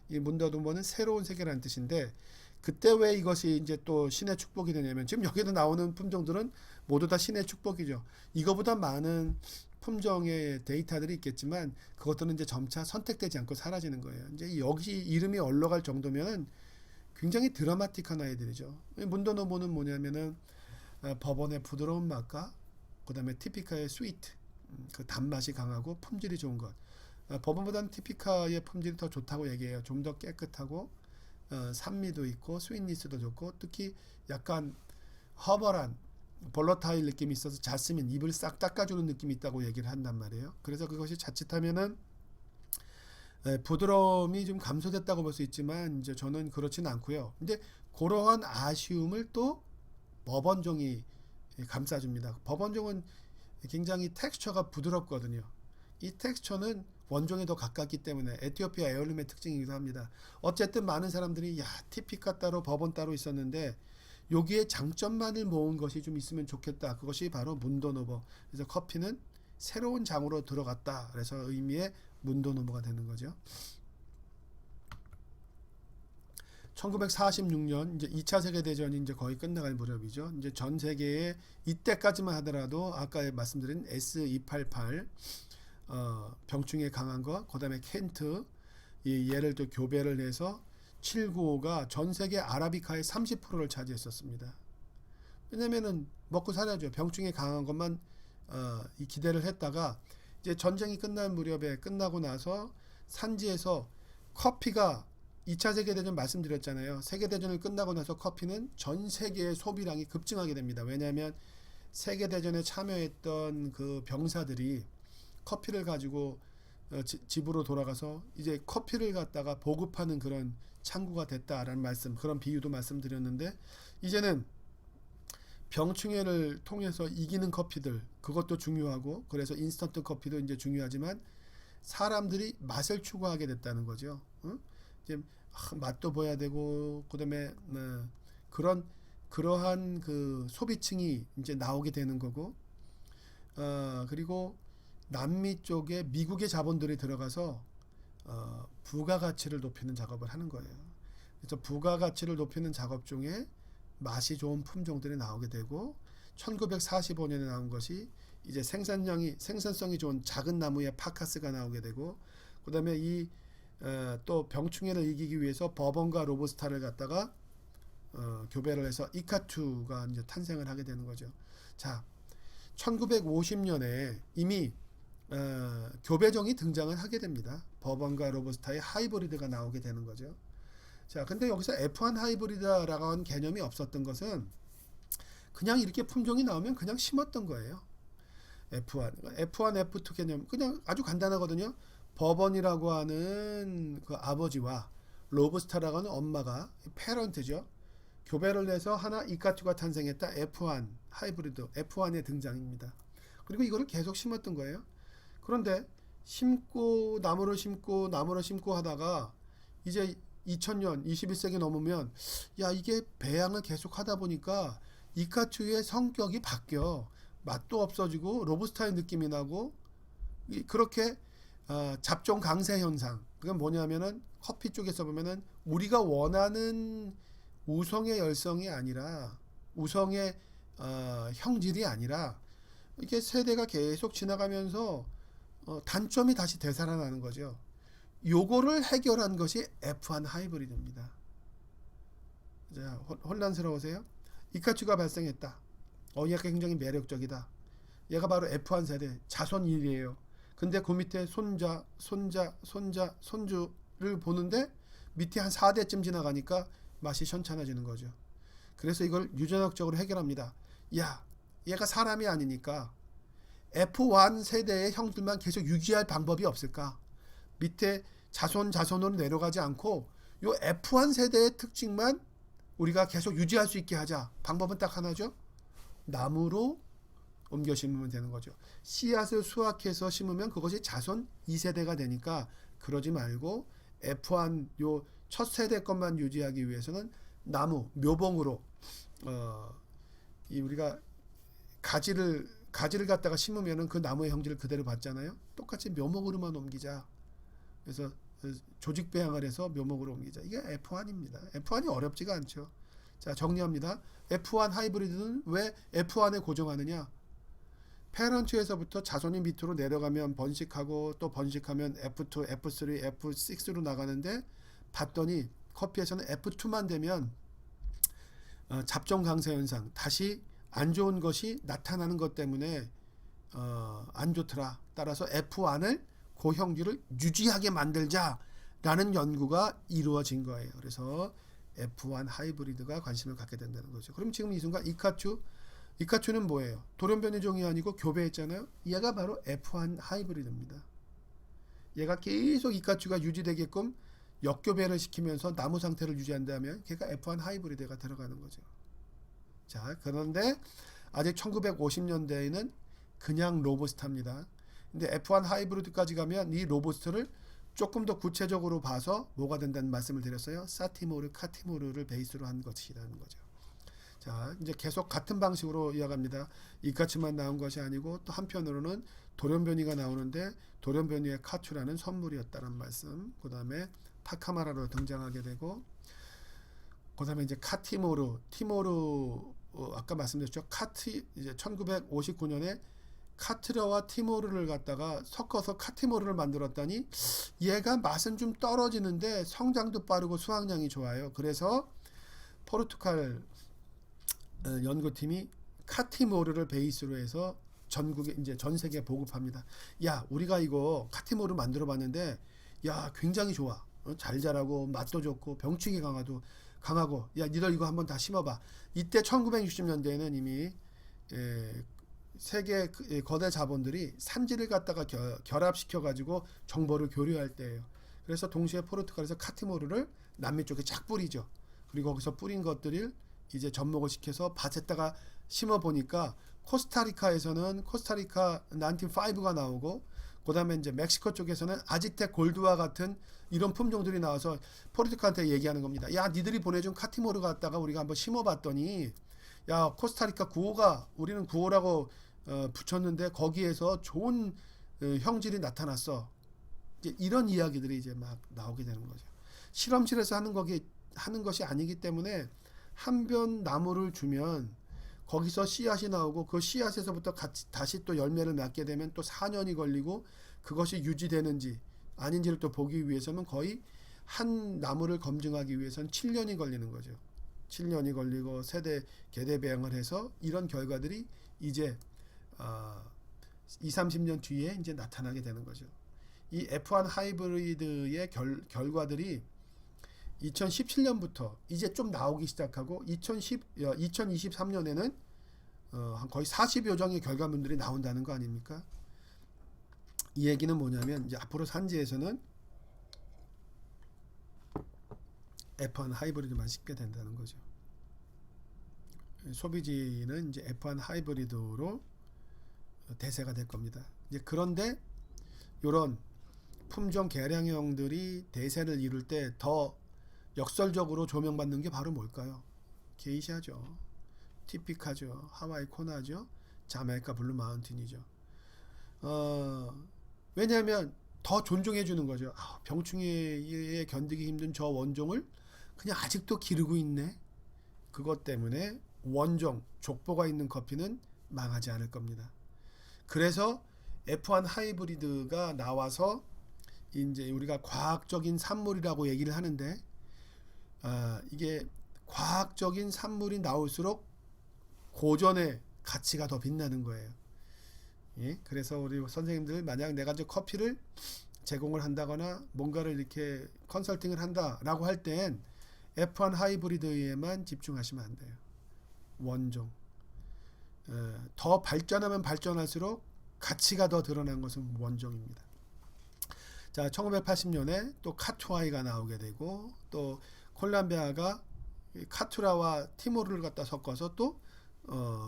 이 문도노보는 새로운 세계라는 뜻인데 그때 왜 이것이 이제 또 신의 축복이 되냐면 지금 여기도 나오는 품종들은 모두 다 신의 축복이죠. 이거보다 많은 품종의 데이터들이 있겠지만 그것들은 이제 점차 선택되지 않고 사라지는 거예요. 이제 여기 이름이 올라갈 정도면 굉장히 드라마틱한 아이들이죠. 문도노보는 뭐냐면은 버번의 부드러운 맛과 그다음에 티피카의 스위트, 그 단맛이 강하고 품질이 좋은 것. 버번보다는 티피카의 품질이 더 좋다고 얘기해요. 좀 더 깨끗하고 산미도 있고 스윗니스도 좋고 특히 약간 허벌한 볼러타일 느낌이 있어서 자스민 입을 싹 닦아주는 느낌이 있다고 얘기를 한단 말이에요. 그래서 그것이 자칫하면은 부드러움이 좀 감소됐다고 볼 수 있지만 이제 저는 그렇지는 않고요. 근데 그러한 아쉬움을 또 버번종이 감싸줍니다. 버번종은 굉장히 텍스처가 부드럽거든요. 이 텍스처는 원종에 더 가깝기 때문에 에티오피아 에어룸의 특징이기도 합니다. 어쨌든 많은 사람들이 티피카 따로 버번 따로 있었는데 여기에 장점만을 모은 것이 좀 있으면 좋겠다. 그것이 바로 문도노보. 그래서 커피는 새로운 장으로 들어갔다. 그래서 의미의 문도노보가 되는 거죠. 1946년 이제 2차 세계 대전이 이제 거의 끝나갈 무렵이죠. 이제 전 세계에 이때까지만 하더라도 아까 말씀드린 S288 병충해 강한 거, 그다음에 켄트 얘를 또 교배를 해서 795가 전 세계 아라비카의 30%를 차지했었습니다. 왜냐면은 먹고 살아야죠. 병충해 강한 것만 이 기대를 했다가 이제 전쟁이 끝나고 나서 산지에서 커피가 2차 세계대전 말씀드렸잖아요. 세계대전을 끝나고 나서 커피는 전 세계의 소비량이 급증하게 됩니다. 왜냐하면 세계대전에 참여했던 그 병사들이 커피를 가지고 집으로 돌아가서 이제 커피를 갖다가 보급하는 그런 창구가 됐다라는 말씀, 그런 비유도 말씀드렸는데 이제는 병충해를 통해서 이기는 커피들 그것도 중요하고 그래서 인스턴트 커피도 이제 중요하지만 사람들이 맛을 추구하게 됐다는 거죠. 이제 맛도 보여야 되고 그다음에 그러한 그 소비층이 이제 나오게 되는 거고 그리고 남미 쪽에 미국의 자본들이 들어가서 부가가치를 높이는 작업을 하는 거예요. 그래서 부가가치를 높이는 작업 중에 맛이 좋은 품종들이 나오게 되고 1945년에 나온 것이 이제 생산성이 좋은 작은 나무의 파카스가 나오게 되고 그다음에 이 또 병충해를 이기기 위해서 버번과 로부스타를 갖다가 교배를 해서 이카투가 이제 탄생을 하게 되는 거죠. 자, 1950년에 이미 교배종이 등장을 하게 됩니다. 버번과 로부스타의 하이브리드가 나오게 되는 거죠. 자, 근데 여기서 F1 하이브리드라고 하는 개념이 없었던 것은 그냥 이렇게 품종이 나오면 그냥 심었던 거예요. F1, F2 개념 그냥 아주 간단하거든요. 버번이라고 하는 그 아버지와 로브스타라고 하는 엄마가 페런트죠. 교배를 내서 하나 이카츄가 탄생했다. F1 하이브리드 F1의 등장입니다. 그리고 이거를 계속 심었던 거예요. 그런데 심고 나무를 심고 하다가 이제 2000년 21세기 넘으면 야 이게 배양을 계속 하다 보니까 이카츄의 성격이 바뀌어. 맛도 없어지고 로부스타의 느낌이 나고 그렇게 잡종 강세 현상. 그건 뭐냐면은 커피 쪽에서 보면은 우리가 원하는 우성의 열성이 아니라 우성의 형질이 아니라 이렇게 세대가 계속 지나가면서 단점이 다시 되살아나는 거죠. 요거를 해결한 것이 F1 하이브리드입니다. 자, 혼란스러우세요? 이카츄가 발생했다. 얘가 굉장히 매력적이다. 얘가 바로 F1 세대 자손 1이에요. 근데 그 밑에 손주를 보는데 밑에 한 4대쯤 지나가니까 맛이 현찮아지는 거죠. 그래서 이걸 유전학적으로 해결합니다. 야, 얘가 사람이 아니니까 F1 세대의 형들만 계속 유지할 방법이 없을까? 밑에 자손으로 내려가지 않고 요 F1 세대의 특징만 우리가 계속 유지할 수 있게 하자. 방법은 딱 하나죠. 나무로 옮겨 심으면 되는 거죠. 씨앗을 수확해서 심으면 그것이 자손 2세대가 되니까 그러지 말고 F1 요 첫 세대 것만 유지하기 위해서는 나무, 묘봉으로 우리가 가지를 갖다가 심으면은 그 나무의 형질을 그대로 받잖아요. 똑같이 묘목으로만 옮기자. 그래서 조직 배양을 해서 묘목으로 옮기자. 이게 F1입니다. F1이 어렵지가 않죠. 자, 정리합니다. F1 하이브리드는 왜 F1에 고정하느냐? 페런트에서부터 자손이 밑으로 내려가면 번식하고 또 번식하면 F2, F3, F6로 나가는데 봤더니 커피에서는 F2만 되면 잡종 강세 현상, 다시 안 좋은 것이 나타나는 것 때문에 안 좋더라. 따라서 F1을 그 형질을 유지하게 만들자라는 연구가 이루어진 거예요. 그래서 F1 하이브리드가 관심을 갖게 된다는 거죠. 그럼 지금 이 순간 이카츄는 뭐예요? 돌연변이종이 아니고 교배했잖아요. 얘가 바로 F1 하이브리드입니다. 얘가 계속 이카츄가 유지되게끔 역교배를 시키면서 나무 상태를 유지한다면 걔가 F1 하이브리드가 들어가는 거죠. 자, 그런데 아직 1950년대에는 그냥 로부스타입니다. 근데 F1 하이브리드까지 가면 이 로부스트를 조금 더 구체적으로 봐서 뭐가 된다는 말씀을 드렸어요. 사티모르, 카티모르를 베이스로 한 것이라는 거죠. 자, 이제 계속 같은 방식으로 이어갑니다. 이카츄만 나온 것이 아니고 또 한편으로는 돌연변이가 나오는데 돌연변이의 카츄라는 선물이었다는 말씀. 그 다음에 타카마라로 등장하게 되고 그 다음에 이제 티모르 아까 말씀드렸죠. 이제 1959년에 카트라와 티모르를 갖다가 섞어서 카티모르를 만들었더니 얘가 맛은 좀 떨어지는데 성장도 빠르고 수확량이 좋아요. 그래서 포르투갈 연구팀이 카티모르를 베이스로 해서 전국에 이제 전 세계에 보급합니다. 야, 우리가 이거 카티모르 만들어 봤는데 야, 굉장히 좋아. 잘 자라고 맛도 좋고 병충해 강하고 야, 니들 이거 한번 다 심어봐. 이때 1960년대에는 이미 세계 거대 자본들이 산지를 갖다가 결합시켜 가지고 정보를 교류할 때예요. 그래서 동시에 포르투갈에서 카티모르를 남미 쪽에 쫙 뿌리죠. 그리고 거기서 뿌린 것들을 이제 접목을 시켜서 밭에다가 심어 보니까 코스타리카에서는 코스타리카 95가 나오고 그다음에 이제 멕시코 쪽에서는 아지텍 골드와 같은 이런 품종들이 나와서 포르투갈한테 얘기하는 겁니다. 야, 니들이 보내준 카티모르 갖다가 우리가 한번 심어봤더니 야, 코스타리카 9호가 우리는 9호라고 붙였는데 거기에서 좋은 형질이 나타났어. 이제 이런 이야기들이 이제 막 나오게 되는 거죠. 실험실에서 하는 것이 아니기 때문에 한 변 나무를 주면 거기서 씨앗이 나오고 그 씨앗에서부터 다시 또 열매를 맺게 되면 또 4년이 걸리고 그것이 유지되는지 아닌지를 또 보기 위해서는 거의 한 나무를 검증하기 위해서는 7년이 걸리는 거죠. 7년이 걸리고 세대 계대 배양을 해서 이런 결과들이 이제 20-30년 뒤에 이제 나타나게 되는 거죠. 이 F1 하이브리드의 결과들이 2017년부터 이제 좀 나오기 시작하고 2023년에는 한 거의 40여 종의 결과물들이 나온다는 거 아닙니까? 이 얘기는 뭐냐면 이제 앞으로 산지에서는 F1 하이브리드만 싣게 된다는 거죠. 소비지는 이제 F1 하이브리드로 대세가 될 겁니다. 이제 그런데 이런 품종 개량형들이 대세를 이룰 때 더 역설적으로 조명받는 게 바로 뭘까요? 게이샤죠. 티피카죠. 하와이 코나죠. 자메이카 블루 마운틴이죠. 왜냐하면 더 존중해 주는 거죠. 병충해에 견디기 힘든 저 원종을 그냥 아직도 기르고 있네. 그것 때문에 원종, 족보가 있는 커피는 망하지 않을 겁니다. 그래서 F1 하이브리드가 나와서 이제 우리가 과학적인 산물이라고 얘기를 하는데, 이게 과학적인 산물이 나올수록 고전의 가치가 더 빛나는 거예요. 예? 그래서 우리 선생님들 만약 내가 이제 커피를 제공을 한다거나 뭔가를 이렇게 컨설팅을 한다라고 할 땐 F1 하이브리드에만 집중하시면 안 돼요. 원종. 더 발전하면 발전할수록 가치가 더 드러난 것은 원종입니다. 자, 1980년에 또 카투아이가 나오게 되고, 또 콜롬비아가 카투라와 티모르를 갖다 섞어서 또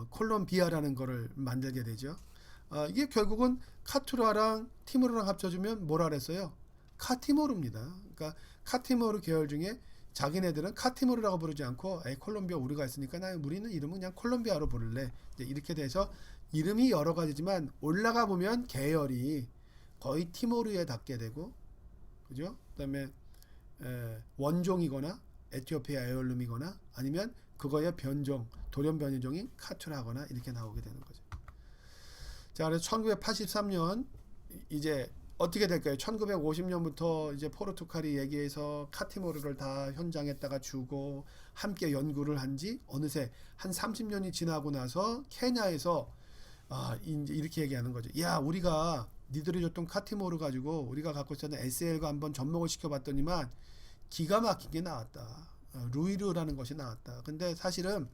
콜롬비아라는 거를 만들게 되죠. 이게 결국은 카투라랑 티모르랑 합쳐주면 뭐라 그랬어요? 카티모르입니다. 그러니까 카티모르 계열 중에 자기네들은 카티모르라고 부르지 않고 콜롬비아 우리가 있으니까 우리는 이름은 그냥 콜롬비아로 부를래. 이렇게 돼서 이름이 여러 가지지만 올라가 보면 계열이 거의 티모르에 닿게 되고, 그죠? 그다음에 원종이거나 에티오피아 에얼룸이거나 아니면 그거의 변종, 돌연 변이종인 카투라거나 이렇게 나오게 되는 거죠. 자, 그래서 1983년 이제 어떻게 될까요? 1950년부터 이제 포르투갈이 얘기해서 카티모르를 다 현장에다가 주고 함께 연구를 한지 어느새 한 30년이 지나고 나서 케냐에서 이제 이렇게 얘기하는 거죠. 야, 우리가 니들이 줬던 카티모르 가지고 우리가 갖고 있었던 SL과 한번 접목을 시켜봤더니만 기가 막히게 나왔다. 루이르라는 것이 나왔다. 근데 사실은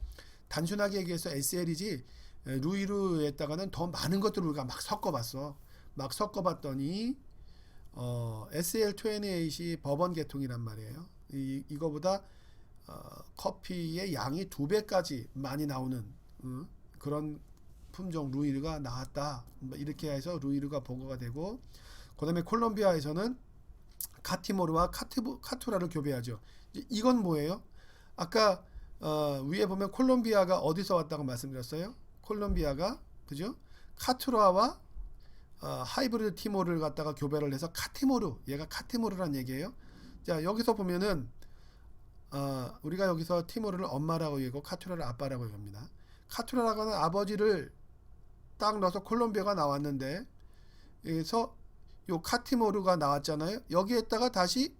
단순하게 얘기해서 SL이지 루이르에다가는 더 많은 것들을 우리가 막 섞어봤어. 막 섞어봤더니 SL28이 버번 계통이란 말이에요. 이거보다 커피의 양이 2배까지 많이 나오는 그런 품종 루이르가 나왔다. 이렇게 해서 루이르가 보고가 되고, 그 다음에 콜롬비아에서는 카티모르와 카투라를 교배하죠. 이건 뭐예요? 아까 위에 보면 콜롬비아가 어디서 왔다고 말씀드렸어요? 콜롬비아가, 그죠? 카투라와 하이브리드 티모르를 갖다가 교배를 해서 카티모르, 얘가 카티모르란 얘기예요. 자, 여기서 보면은 우리가 여기서 티모르를 엄마라고 얘기하고 카투라를 아빠라고 얘기합니다. 카투라라고 하는 아버지를 딱 넣어서 콜롬비아가 나왔는데, 그래서 요 카티모르가 나왔잖아요. 여기에다가 다시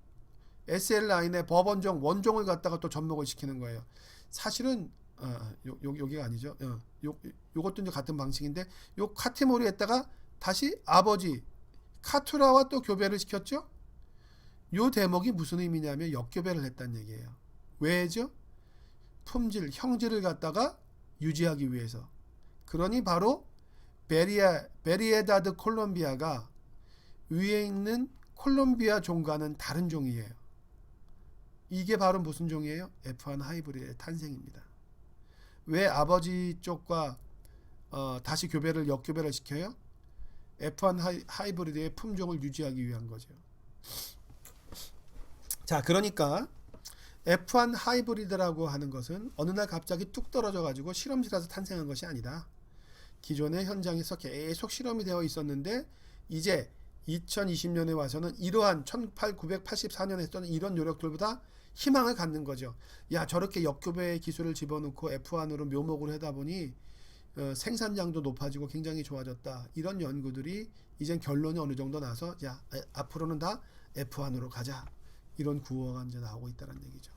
SL 라인의 버번종 원종을 갖다가 또 접목을 시키는 거예요. 사실은 여기가 아니죠. 요것도 이제 같은 방식인데, 요 카티모르에다가 다시 아버지 카투라와 또 교배를 시켰죠. 요 대목이 무슨 의미냐면 역교배를 했다는 얘기예요. 왜죠? 품질, 형질을 갖다가 유지하기 위해서. 그러니 바로 베리에다드 콜롬비아가 위에 있는 콜롬비아 종과는 다른 종이에요. 이게 바로 무슨 종이에요? F1 하이브리드의 탄생입니다. 왜 아버지 쪽과 다시 역교배를 시켜요? F1 하이브리드의 품종을 유지하기 위한 거죠. 자, 그러니까 F1 하이브리드라고 하는 것은 어느 날 갑자기 뚝 떨어져 가지고 실험실에서 탄생한 것이 아니다. 기존의 현장에서 계속 실험이 되어 있었는데 이제 2020년에 와서는 이러한 1984년에 했던 이런 노력들보다 희망을 갖는 거죠. 야, 저렇게 역교배 기술을 집어넣고 F1으로 묘목을 하다 보니 생산량도 높아지고 굉장히 좋아졌다. 이런 연구들이 이젠 결론이 어느 정도 나서 야, 앞으로는 다 F1으로 가자. 이런 구호가 이제 나오고 있다는 얘기죠.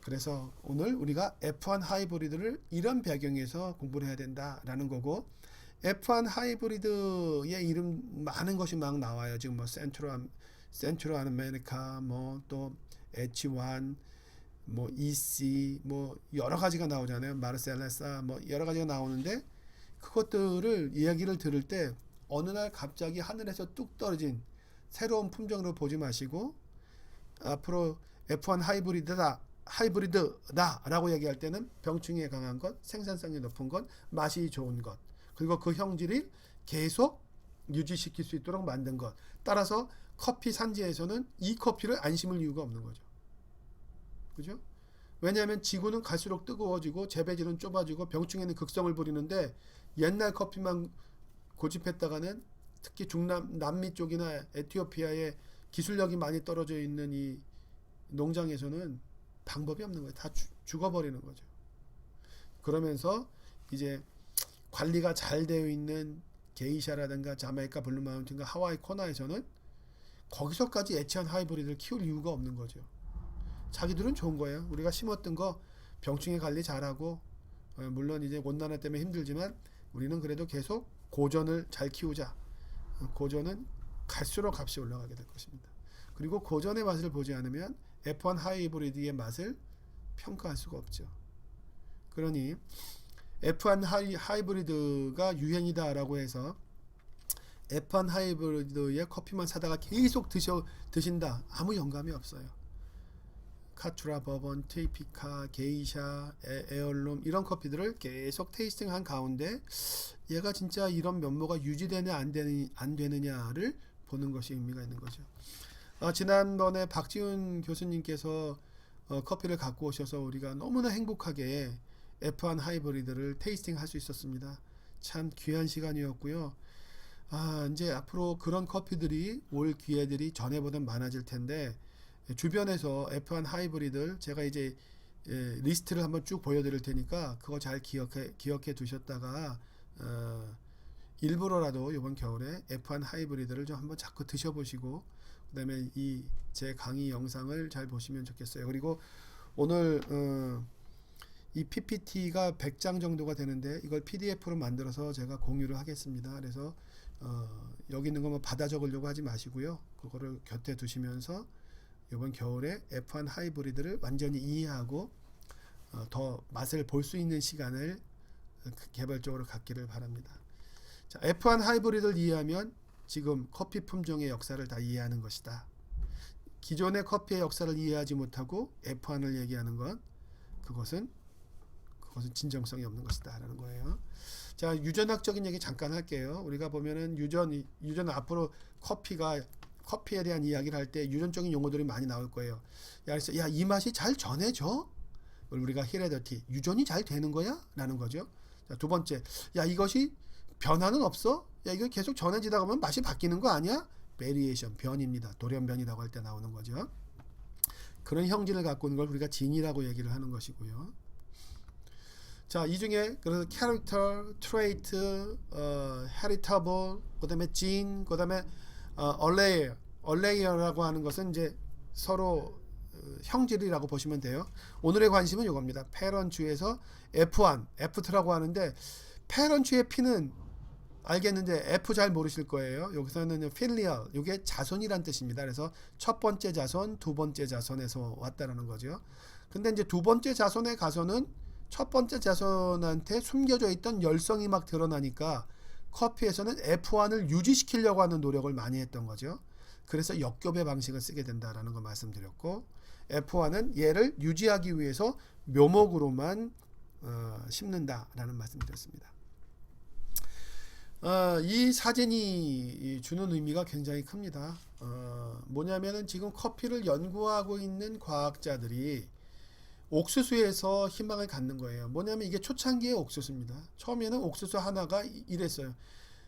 그래서 오늘 우리가 F1 하이브리드를 이런 배경에서 공부를 해야 된다라는 거고, F1 하이브리드의 이름 많은 것이 막 나와요. 지금 뭐 센트럴 아메리카, 뭐 또 H1, 뭐 EC 뭐 여러 가지가 나오잖아요. 마르셀레사 뭐 여러 가지가 나오는데 그것들을 이야기를 들을 때 어느 날 갑자기 하늘에서 뚝 떨어진 새로운 품종으로 보지 마시고 앞으로 F1 하이브리드다라고 얘기할 때는 병충해에 강한 것, 생산성이 높은 것, 맛이 좋은 것, 그리고 그 형질이 계속 유지시킬 수 있도록 만든 것. 따라서 커피 산지에서는 이 커피를 안 심을 이유가 없는 거죠. 그죠? 왜냐하면 지구는 갈수록 뜨거워지고 재배지는 좁아지고 병충해는 극성을 부리는데 옛날 커피만 고집했다가는 특히 남미 쪽이나 에티오피아에 기술력이 많이 떨어져 있는 이 농장에서는 방법이 없는 거예요. 다 죽어버리는 거죠. 그러면서 이제 관리가 잘 되어 있는 게이샤라든가 자메이카 블루마운틴과 하와이 코나에서는 거기서까지 에치안 하이브리드를 키울 이유가 없는 거죠. 자기들은 좋은 거예요. 우리가 심었던 거 병충해 관리 잘하고 물론 이제 온난화 때문에 힘들지만 우리는 그래도 계속 고전을 잘 키우자. 고전은 갈수록 값이 올라가게 될 것입니다. 그리고 고전의 맛을 보지 않으면 F1 하이브리드의 맛을 평가할 수가 없죠. 그러니 F1 하이브리드가 유행이다라고 해서 F1 하이브리드의 커피만 사다가 계속 드신다. 아무 영감이 없어요. 카투라, 버번, 트리피카, 게이샤, 에얼룸 이런 커피들을 계속 테이스팅한 가운데 얘가 진짜 이런 면모가 유지되느냐 안 되느냐를 보는 것이 의미가 있는 거죠. 지난번에 박지훈 교수님께서 커피를 갖고 오셔서 우리가 너무나 행복하게 F1 하이브리드를 테이스팅 할 수 있었습니다. 참 귀한 시간이었고요. 이제 앞으로 그런 커피들이 올 기회들이 전에보다 많아질 텐데 주변에서 F1 하이브리드 제가 이제 리스트를 한번 쭉 보여드릴 테니까 그거 잘 기억해 두셨다가 일부러라도 이번 겨울에 F1 하이브리드를 좀 한번 자꾸 드셔보시고 그 다음에 이 제 강의 영상을 잘 보시면 좋겠어요. 그리고 오늘 이 PPT가 100장 정도가 되는데 이걸 PDF로 만들어서 제가 공유를 하겠습니다. 그래서 여기 있는 거 뭐 받아 적으려고 하지 마시고요. 그거를 곁에 두시면서 이번 겨울에 F1 하이브리드를 완전히 이해하고 더 맛을 볼 수 있는 시간을 개발적으로 갖기를 바랍니다. 자, F1 하이브리드를 이해하면 지금 커피 품종의 역사를 다 이해하는 것이다. 기존의 커피의 역사를 이해하지 못하고 F1을 얘기하는 건 그것은 진정성이 없는 것이다 라는 거예요. 자, 유전학적인 얘기 잠깐 할게요. 우리가 보면은 유전 앞으로 커피에 대한 이야기를 할 때 유전적인 용어들이 많이 나올 거예요. 그래서 이 맛이 잘 전해져? 우리가 히레더티 유전이 잘 되는 거야? 라는 거죠. 자, 두 번째, 이것이 변화는 없어? 이거 계속 전해지다 보면 맛이 바뀌는 거 아니야? 베리에이션, 변입니다. 돌연변이라고 할 때 나오는 거죠. 그런 형질을 갖고 있는 걸 우리가 진이라고 얘기를 하는 것이고요. 자, 이 중에 그래서 캐릭터, 트레이트, 헤리터블, 그다음에 진, 그다음에 얼레이어라고 하는 것은 이제 서로 형질이라고 보시면 돼요. 오늘의 관심은 이겁니다. 패런주에서 F1, F2라고 하는데 패런주의 P는 알겠는데 F 잘 모르실 거예요. 여기서는 필리얼, 이게 자손이란 뜻입니다. 그래서 첫 번째 자손, 두 번째 자손에서 왔다라는 거죠. 근데 이제 두 번째 자손에 가서는 첫 번째 자손한테 숨겨져 있던 열성이 막 드러나니까 커피에서는 F1을 유지시키려고 하는 노력을 많이 했던 거죠. 그래서 역겹의 방식을 쓰게 된다라는 거 말씀드렸고 F1은 얘를 유지하기 위해서 묘목으로만 심는다라는 말씀드렸습니다. 이 사진이 주는 의미가 굉장히 큽니다. 뭐냐면은 지금 커피를 연구하고 있는 과학자들이 옥수수에서 희망을 갖는 거예요. 뭐냐면 이게 초창기의 옥수수입니다. 처음에는 옥수수 하나가 이랬어요.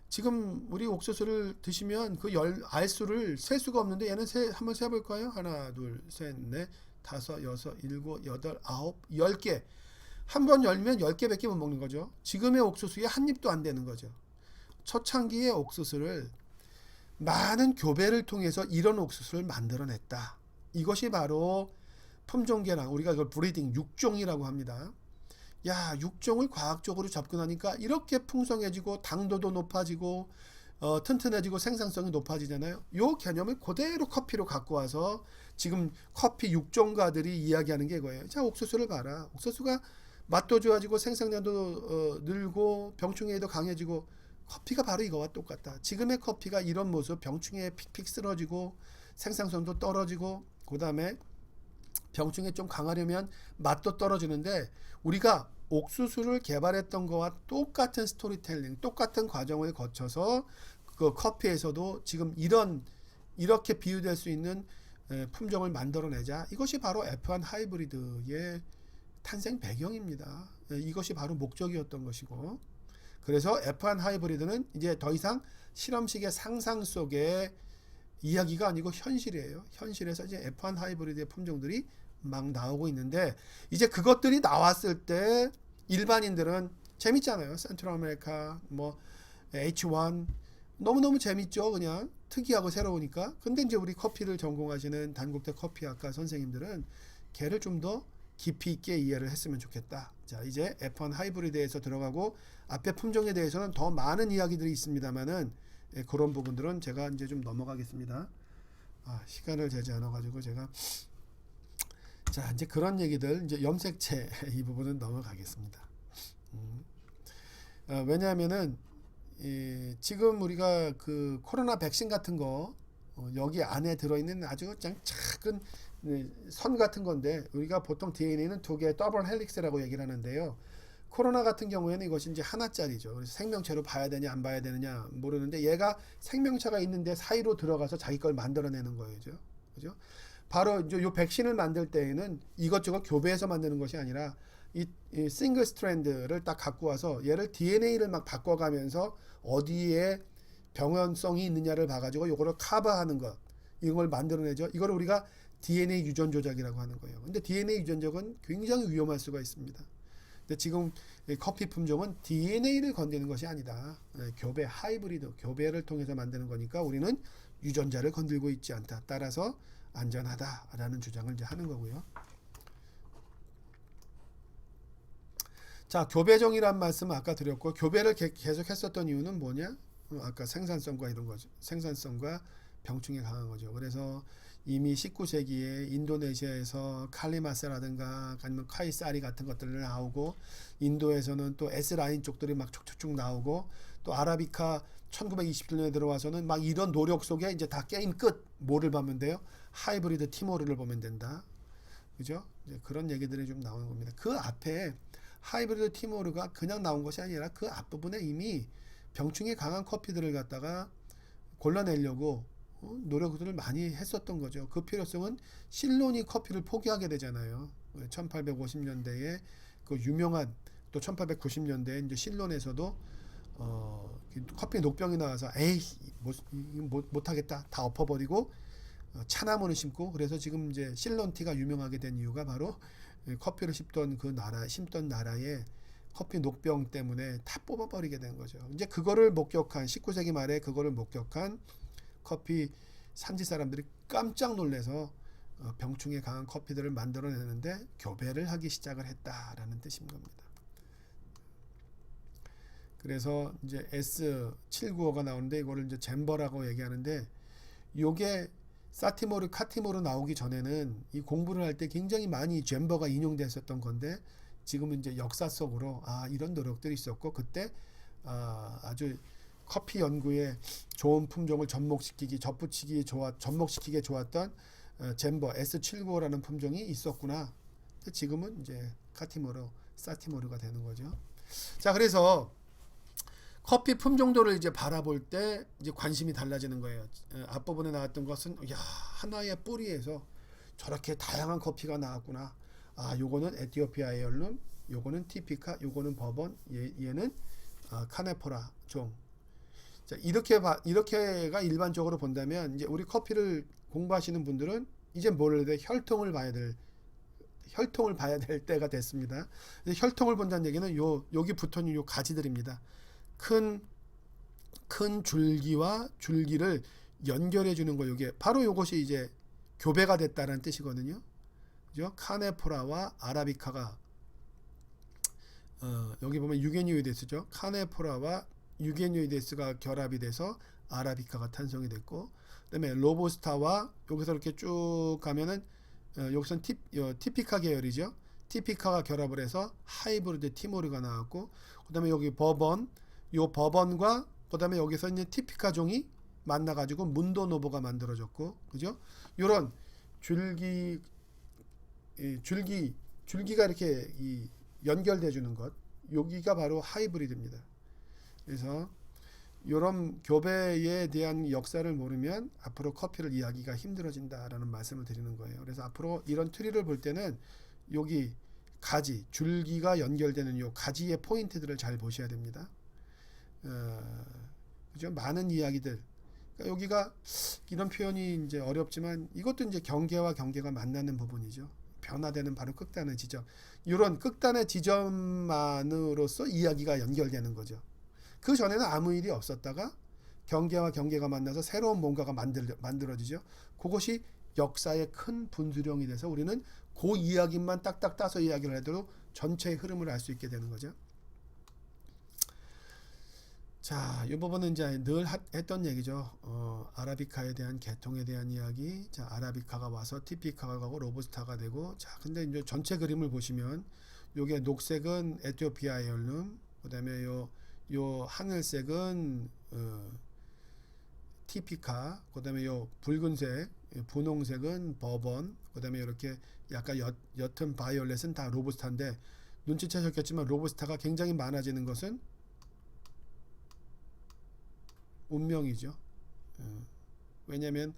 지금 우리 옥수수를 드시면 그 알수를 셀 수가 없는데 얘는 한번 세볼까요? 하나, 둘, 셋, 넷, 다섯, 여섯, 일곱, 여덟, 아홉, 10개. 한 번 열면 10개밖에 못 먹는 거죠. 지금의 옥수수에 한 입도 안 되는 거죠. 초창기의 옥수수를 많은 교배를 통해서 이런 옥수수를 만들어냈다. 이것이 바로 품종계랑 우리가 이걸 브리딩 육종이라고 합니다. 육종을 과학적으로 접근하니까 이렇게 풍성해지고 당도도 높아지고 튼튼해지고 생산성이 높아지잖아요. 이 개념을 그대로 커피로 갖고 와서 지금 커피 육종가들이 이야기하는 게 이거예요. 자, 옥수수를 봐라. 옥수수가 맛도 좋아지고 생산량도 늘고 병충해에도 강해지고, 커피가 바로 이거와 똑같다. 지금의 커피가 이런 모습, 병충해에 픽픽 쓰러지고 생산성도 떨어지고, 그 다음에 병충해 좀 강하려면 맛도 떨어지는데, 우리가 옥수수를 개발했던 거와 똑같은 스토리텔링, 똑같은 과정을 거쳐서 그 커피에서도 지금 이렇게 비유될 수 있는 품종을 만들어내자. 이것이 바로 F1 하이브리드의 탄생 배경입니다. 이것이 바로 목적이었던 것이고, 그래서 F1 하이브리드는 이제 더 이상 실험식의 상상 속의 이야기가 아니고 현실이에요. 현실에서 이제 F1 하이브리드의 품종들이 막 나오고 있는데, 이제 그것들이 나왔을 때 일반인들은 재밌잖아요. 센트럴 아메리카, 뭐 H1 너무너무 재밌죠. 그냥 특이하고 새로우니까. 근데 이제 우리 커피를 전공하시는 단국대 커피학과 선생님들은 걔를 좀 더 깊이 있게 이해를 했으면 좋겠다. 자, 이제 F1 하이브리드에서 들어가고, 앞에 품종에 대해서는 더 많은 이야기들이 있습니다만은 그런 부분들은 제가 이제 좀 넘어가겠습니다. 시간을 재지 않아 가지고 제가, 자, 이제 그런 얘기들, 이제 염색체 이 부분은 넘어가겠습니다. 왜냐하면은 지금 우리가 그 코로나 백신 같은 거, 여기 안에 들어있는 아주 작은 선 같은 건데, 우리가 보통 DNA는 두 개의 더블 헬릭스라고 얘기를 하는데요. 코로나 같은 경우에는 이것이 이제 하나짜리죠. 그래서 생명체로 봐야 되냐 안 봐야 되느냐 모르는데, 얘가 생명체가 있는데 사이로 들어가서 자기 걸 만들어내는 거예요. 그죠? 바로 이제 요 백신을 만들 때에는 이것저것 교배해서 만드는 것이 아니라 이 싱글 스트랜드를 딱 갖고 와서 얘를 DNA를 막 바꿔가면서 어디에 병원성이 있느냐를 봐가지고 요거를 커버하는 것, 이걸 만들어내죠. 이걸 우리가 DNA 유전 조작이라고 하는 거예요. 근데 DNA 유전 조작은 굉장히 위험할 수가 있습니다. 근데 지금 커피 품종은 DNA를 건드리는 것이 아니다. 교배, 하이브리드, 교배를 통해서 만드는 거니까 우리는 유전자를 건들고 있지 않다. 따라서 안전하다라는 주장을 이제 하는 거고요. 자, 교배종이란 말씀 아까 드렸고, 교배를 계속 했었던 이유는 뭐냐? 아까 생산성과 이런 거죠. 생산성과 병충해 강한 거죠. 그래서 이미 19세기에 인도네시아에서 칼리마세라든가 아니면 카이사리 같은 것들을 나오고, 인도에서는 또 S라인 쪽들이 막 촉촉촉 나오고, 또 아라비카 1920년에 들어와서는 막 이런 노력 속에 이제 다 게임 끝. 뭐를 보면 돼요? 하이브리드 티모르를 보면 된다. 그죠? 이제 그런 얘기들이 좀 나오는 겁니다. 그 앞에 하이브리드 티모르가 그냥 나온 것이 아니라 그 앞부분에 이미 병충해 강한 커피들을 갖다가 골라내려고 노력들을 많이 했었던 거죠. 그 필요성은 실론이 커피를 포기하게 되잖아요. 1850년대에 그 유명한, 또 1890년대에 이제 실론에서도 커피 녹병이 나와서 에이 못하겠다 다 엎어버리고 차나무를 심고, 그래서 지금 이제 실론티가 유명하게 된 이유가 바로 커피를 심던 나라의 커피 녹병 때문에 다 뽑아버리게 된 거죠. 이제 그거를 목격한 19세기 말에 그거를 목격한 커피 산지 사람들이 깜짝 놀래서 병충해 강한 커피들을 만들어내는데 교배를 하기 시작을 했다라는 뜻인 겁니다. 그래서 이제 S795가 나오는데, 이거를 이제 잼버라고 얘기하는데, 요게 사티모르, 카티모르 나오기 전에는 이 공부를 할 때 굉장히 많이 잼버가 인용됐었던 건데, 지금은 이제 역사 속으로 이런 노력들이 있었고, 그때 아주 커피 연구에 좋은 품종을 접목시키기 좋았던 잼버 S795라는 품종이 있었구나. 지금은 이제 카티모르, 사티모르가 되는 거죠. 자, 그래서 커피 품종도를 이제 바라볼 때 이제 관심이 달라지는 거예요. 앞부분에 나왔던 것은 하나의 뿌리에서 저렇게 다양한 커피가 나왔구나. 요거는 에티오피아 에얼룸, 요거는 티피카, 요거는 버번, 얘는 카네포라 종. 자, 이렇게가 일반적으로 본다면, 이제 우리 커피를 공부하시는 분들은 이제 뭘 해야 돼? 혈통을 봐야 될 때가 됐습니다. 혈통을 본다는 얘기는 여기 붙어있는 요 가지들입니다. 큰 줄기와 줄기를 연결해 주는 거, 바로 요것이 이제 교배가 됐다는 뜻이거든요. 그죠? 카네포라와 아라비카가 여기 보면 유게니오이데스죠. 카네포라와 유게니오이데스가 결합이 돼서 아라비카가 탄생이 됐고, 그다음에 로부스타와 여기서 이렇게 쭉 가면은 여기선 티피카 계열이죠. 티피카가 결합을 해서 하이브리드 티모르가 나왔고, 그다음에 여기 버번, 요 버번과 그다음에 여기서 있는 티피카 종이 만나가지고 문도노보가 만들어졌고, 그죠? 요런 줄기 줄기가 이렇게 연결돼 주는 것, 여기가 바로 하이브리드입니다. 그래서 이런 교배에 대한 역사를 모르면 앞으로 커피를 이해하기가 힘들어진다라는 말씀을 드리는 거예요. 그래서 앞으로 이런 트리를 볼 때는 여기 가지, 줄기가 연결되는 요 가지의 포인트들을 잘 보셔야 됩니다. 그죠? 많은 이야기들. 그러니까 여기가 이런 표현이 이제 어렵지만 이것도 이제 경계와 경계가 만나는 부분이죠. 변화되는 바로 끝단의 지점. 이런 끝단의 지점만으로서 이야기가 연결되는 거죠. 그 전에는 아무 일이 없었다가 경계와 경계가 만나서 새로운 뭔가가 만들어지죠. 그것이 역사의 큰 분수령이 돼서 우리는 그 이야기만 딱딱 따서 이야기를 해도 전체의 흐름을 알 수 있게 되는 거죠. 자, 이 부분은 이제 늘 했던 얘기죠. 아라비카에 대한 계통에 대한 이야기. 자, 아라비카가 와서 티피카가 가고 로부스타가 되고. 자, 근데 이제 전체 그림을 보시면 요게 녹색은 에티오피아 에얼룸, 그다음에 요 하늘색은 티피카, 그다음에 요 붉은색, 분홍색은 버번, 그다음에 이렇게 약간 옅은 바이올렛은 다 로부스타인데, 눈치채셨겠지만 로부스타가 굉장히 많아지는 것은 운명이죠. 왜냐하면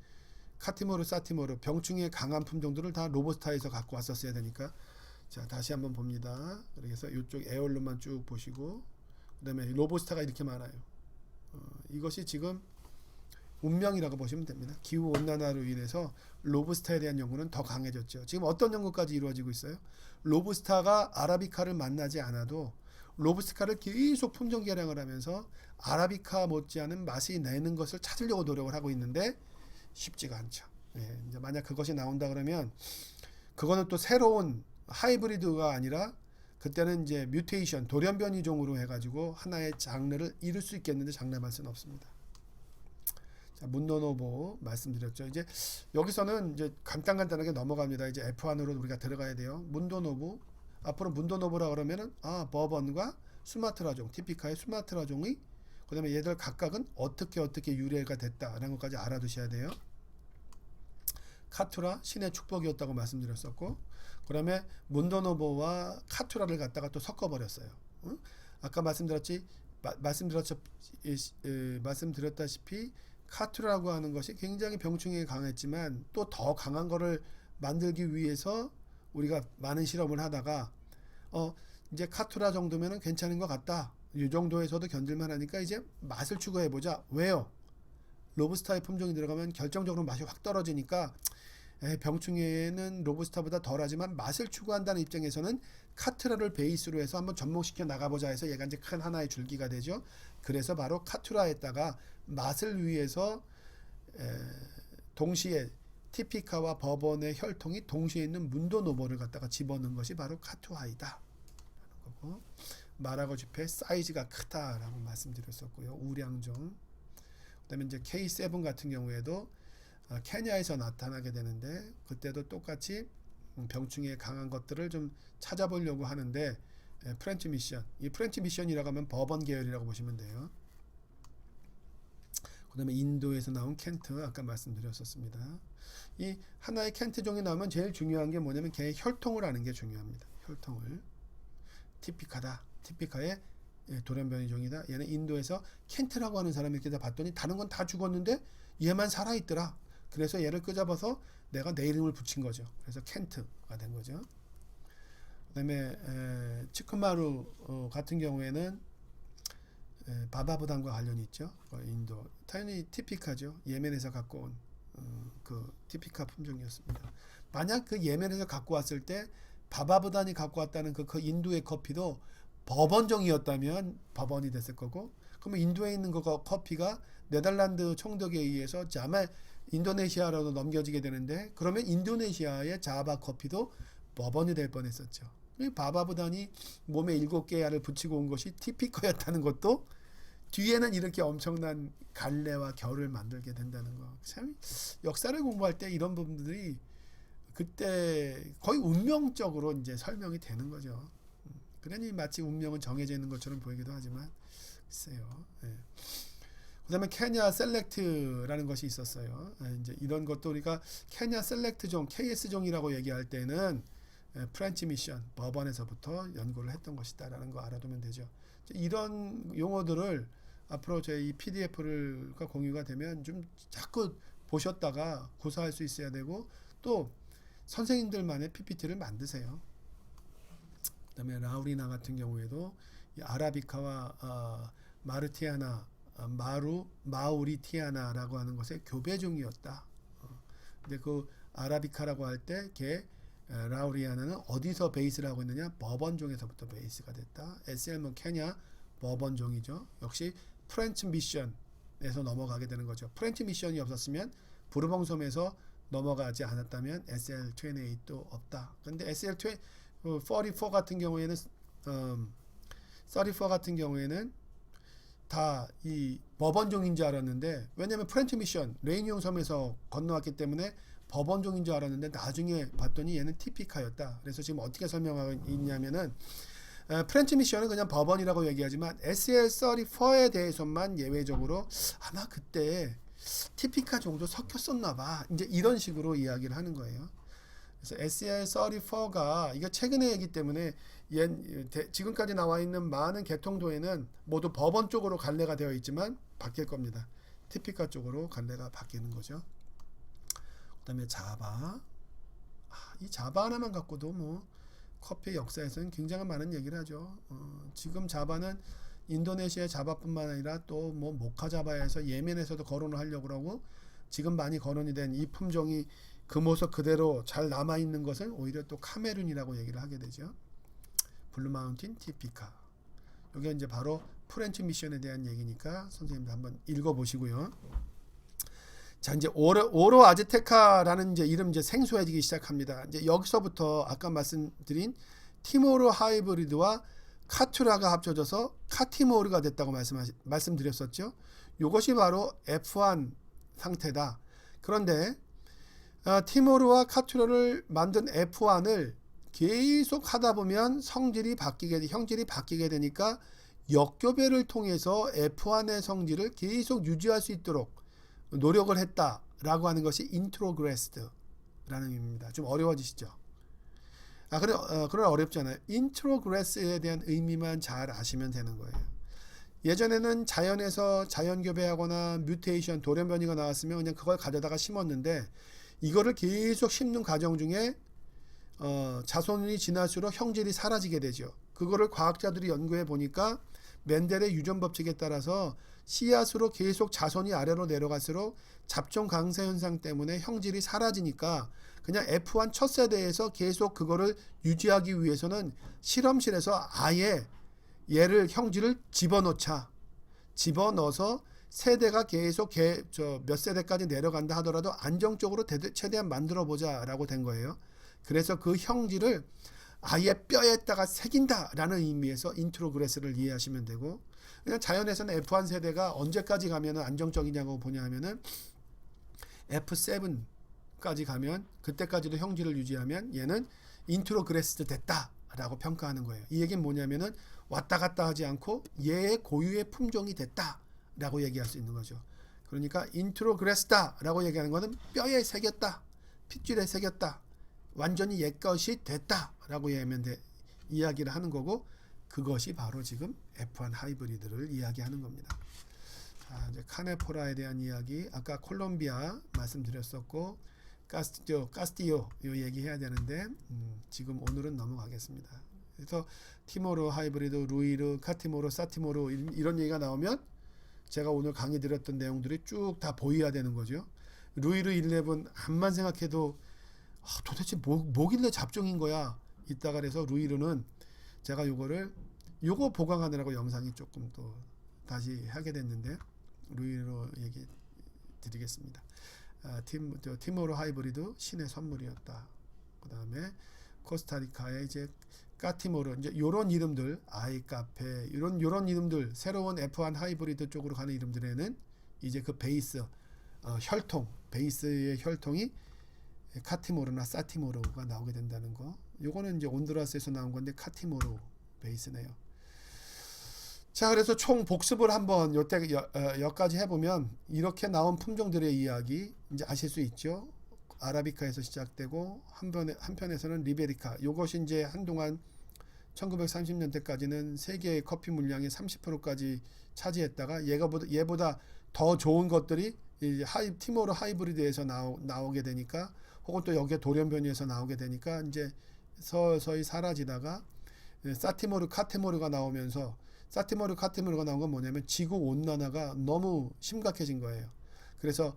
카티모르, 사티모르 병충해의 강한 품종들을 다 로부스타에서 갖고 왔었어야 되니까. 자, 다시 한번 봅니다. 그래서 이쪽 에얼룸만 쭉 보시고, 그다음에 로부스타가 이렇게 많아요. 이것이 지금 운명이라고 보시면 됩니다. 기후 온난화로 인해서 로부스타에 대한 연구는 더 강해졌죠. 지금 어떤 연구까지 이루어지고 있어요? 로부스타가 아라비카를 만나지 않아도 로부스타를 계속 품종 개량을 하면서 아라비카 못지않은 맛이 내는 것을 찾으려고 노력을 하고 있는데 쉽지가 않죠. 예, 이제 만약 그것이 나온다 그러면 그거는 또 새로운 하이브리드가 아니라 그때는 이제 뮤테이션, 돌연변이종으로 해가지고 하나의 장르를 이룰 수 있겠는데 장담할 수는 없습니다. 자, 문도노보 말씀드렸죠. 이제 여기서는 이제 간단하게 넘어갑니다. 이제 F1으로 우리가 들어가야 돼요. 문도노보, 앞으로 문도노보라 그러면은 버번과 수마트라종, 티피카의 수마트라종이, 그다음에 얘들 각각은 어떻게 유래가 됐다라는 것까지 알아두셔야 돼요. 카투라 신의 축복이었다고 말씀드렸었고, 그다음에 문도노보와 카투라를 갖다가 또 섞어버렸어요. 응? 아까 말씀드렸다시피 카투라라고 하는 것이 굉장히 병충해에 강했지만 또 더 강한 거를 만들기 위해서 우리가 많은 실험을 하다가 이제 카투라 정도면은 괜찮은 것 같다. 이 정도에서도 견딜만 하니까 이제 맛을 추구해보자. 왜요? 로부스타의 품종이 들어가면 결정적으로 맛이 확 떨어지니까 병충해는 로부스타보다 덜하지만 맛을 추구한다는 입장에서는 카투라를 베이스로 해서 한번 접목시켜 나가보자 해서 얘가 이제 큰 하나의 줄기가 되죠. 그래서 바로 카투라에다가 맛을 위해서 동시에 티피카와 버번의 혈통이 동시에 있는 문도노보를 갖다가 집어넣은 것이 바로 카투하이다. 거고, 마라거쥐패 사이즈가 크다라고 말씀드렸었고요. 우량종. 그다음에 이제 K7 같은 경우에도 케냐에서 나타나게 되는데 그때도 똑같이 병충해에 강한 것들을 좀 찾아보려고 하는데 프렌치 미션, 이 프렌치 미션이라고 하면 버번 계열이라고 보시면 돼요. 그 다음에 인도에서 나온 켄트 아까 말씀드렸었습니다. 이 하나의 켄트 종이 나오면 제일 중요한 게 뭐냐면 걔의 혈통을 아는 게 중요합니다. 혈통을. 티피카다. 티피카의 돌연변이 종이다. 얘는 인도에서 켄트라고 하는 사람이 이렇게 다 봤더니 다른 건 다 죽었는데 얘만 살아있더라. 그래서 얘를 끄잡아서 내가 내 이름을 붙인 거죠. 그래서 켄트가 된 거죠. 그 다음에 치크마루 같은 경우에는 바바부단과 관련이 있죠. 인도. 당연히 티피카죠. 예멘에서 갖고 온 그 티피카 품종이었습니다. 만약 그 예멘에서 갖고 왔을 때 바바부단이 갖고 왔다는 그 인도의 커피도 버번종이었다면 버번이 됐을 거고, 그러면 인도에 있는 그 커피가 네덜란드 총독에 의해서 자말 인도네시아로 넘겨지게 되는데, 그러면 인도네시아의 자바 커피도 버번이 될 뻔했었죠. 바바부단이 몸에 7개 알을 붙이고 온 것이 티피커였다는 것도 뒤에는 이렇게 엄청난 갈래와 결을 만들게 된다는 거. 참 역사를 공부할 때 이런 부분들이 그때 거의 운명적으로 이제 설명이 되는 거죠. 그러니 마치 운명은 정해져 있는 것처럼 보이기도 하지만 글쎄요. 예. 그다음에 케냐 셀렉트라는 것이 있었어요. 이제 이런 것도 우리가 케냐 셀렉트 종, KS 종이라고 얘기할 때는 프렌치 미션, 버번에서부터 연구를 했던 것이다라는 거 알아두면 되죠. 이런 용어들을 앞으로 저희 PDF를 공유가 되면 좀 자꾸 보셨다가 구사할 수 있어야 되고 또 선생님들만의 PPT를 만드세요. 그다음에 라우리나 같은 경우에도 이 아라비카와 마르티아나, 마우리티아나라고 하는 것의 교배종이었다. 근데 그 아라비카라고 할 때 걔 라우리아나는 어디서 베이스를 하고 있느냐? 버번종에서부터 베이스가 됐다. SL몬 케냐 버번종이죠. 역시 프렌치 미션에서 넘어가게 되는 거죠. 프렌치 미션이 없었으면 부르봉섬에서 넘어가지 않았다면 SL28도 없다. 근데 SL44 같은 경우에는 34 같은 경우에는 다 이 버번종인 줄 알았는데, 왜냐면 프렌치 미션 레이니옹 섬에서 건너왔기 때문에 버번종인 줄 알았는데 나중에 봤더니 얘는 티피카였다. 그래서 지금 어떻게 설명하고 있냐면은 프렌치 미션은 그냥 버번이라고 얘기하지만 SL34에 대해서만 예외적으로 아마 그때 티피카 정도 섞였었나 봐. 이제 이런 식으로 이야기를 하는 거예요. 그래서 SL34가 이거 최근의 얘기 때문에 지금까지 나와 있는 많은 계통도에는 모두 버번 쪽으로 갈래가 되어 있지만 바뀔 겁니다. 티피카 쪽으로 갈래가 바뀌는 거죠. 그다음에 자바. 이 자바 하나만 갖고도 뭐 커피 역사에서는 굉장히 많은 얘기를 하죠. 지금 자바는 인도네시아 자바뿐만 아니라 또 뭐 모카 자바에서 예멘에서도 거론을 하려고 그러고, 지금 많이 거론이 된 이 품종이 그 모습 그대로 잘 남아 있는 것은 오히려 또 카메룬이라고 얘기를 하게 되죠. 블루 마운틴 티피카. 이게 이제 바로 프렌치 미션에 대한 얘기니까 선생님도 한번 읽어 보시고요. 자, 이제 오로 아즈테카라는 이제 이름 이제 생소해지기 시작합니다. 이제 여기서부터 아까 말씀드린 티모르 하이브리드와 카투라가 합쳐져서 카티모르가 됐다고 말씀드렸었죠. 이것이 바로 F1 상태다. 그런데 티모르와 카투라를 만든 F1을 계속 하다 보면 형질이 바뀌게 되니까 역교배를 통해서 F1의 성질을 계속 유지할 수 있도록 노력을 했다라고 하는 것이 인트로그레스드라는 의미입니다. 좀 어려워지시죠? 그래 어렵잖아요. 인트로그레스에 대한 의미만 잘 아시면 되는 거예요. 예전에는 자연에서 자연교배하거나 뮤테이션, 돌연변이가 나왔으면 그냥 그걸 가져다가 심었는데, 이거를 계속 심는 과정 중에 자손이 지날수록 형질이 사라지게 되죠. 그거를 과학자들이 연구해 보니까 멘델의 유전 법칙에 따라서 씨앗으로 계속 자손이 아래로 내려갈수록 잡종 강세 현상 때문에 형질이 사라지니까 그냥 F1 첫 세대에서 계속 그거를 유지하기 위해서는 실험실에서 아예 얘를 형질을 집어넣어서 세대가 계속 몇 세대까지 내려간다 하더라도 안정적으로 최대한 만들어 보자라고 된 거예요. 그래서 그 형질을 아예 뼈에다가 새긴다라는 의미에서 인트로그레스를 이해하시면 되고, 그냥 자연에서는 F1 세대가 언제까지 가면 안정적이냐고 보냐 하면은 F7까지 가면, 그때까지도 형질을 유지하면 얘는 인트로그레스 됐다라고 평가하는 거예요. 이 얘기는 뭐냐면은 왔다 갔다 하지 않고 얘의 고유의 품종이 됐다라고 얘기할 수 있는 거죠. 그러니까 인트로그레스다라고 얘기하는 것은 뼈에 새겼다, 핏줄에 새겼다, 완전히 옛 것이 됐다라고 이야기를 하는 거고, 그것이 바로 지금 F1 하이브리드를 이야기하는 겁니다. 자, 이제 카네포라에 대한 이야기, 아까 콜롬비아 말씀드렸었고, 카스티요 이 얘기해야 되는데 지금 오늘은 넘어가겠습니다. 그래서 티모르 하이브리드, 루이르, 카티모르, 사티모르 이런 얘기가 나오면 제가 오늘 강의 드렸던 내용들이 쭉 다 보여야 되는 거죠. 루이르 11 암만 생각해도 도대체 뭐길래 잡종인 거야. 이따가 그래서 루이르는 제가 요거 보강하느라고 영상이 조금 또 다시 하게 됐는데 루이르 얘기 드리겠습니다. 티모르 하이브리드 신의 선물이었다. 그 다음에 코스타리카의 이제 까티모르, 이제 요런 이름들, 아이카페, 요런 이름들, 새로운 F1 하이브리드 쪽으로 가는 이름들에는 이제 그 베이스, 혈통, 베이스의 혈통이 카티모르나 사티모르가 나오게 된다는 거. 요거는 이제 온두라스에서 나온 건데 카티모르 베이스네요. 자, 그래서 총 복습을 한번 여기까지 해보면 이렇게 나온 품종들의 이야기 이제 아실 수 있죠. 아라비카에서 시작되고 한편에서는 리베리카. 요것이 이제 한동안 1930년대까지는 세계의 커피 물량의 30%까지 차지했다가 얘보다 더 좋은 것들이 이제 티모르 하이브리드에서 나오게 되니까, 혹은 또 여기에 돌연변이에서 나오게 되니까 이제 서서히 사라지다가 사티모르 카테모르가 나오면서, 사티모르 카테모르가 나온 건 뭐냐면 지구 온난화가 너무 심각해진 거예요. 그래서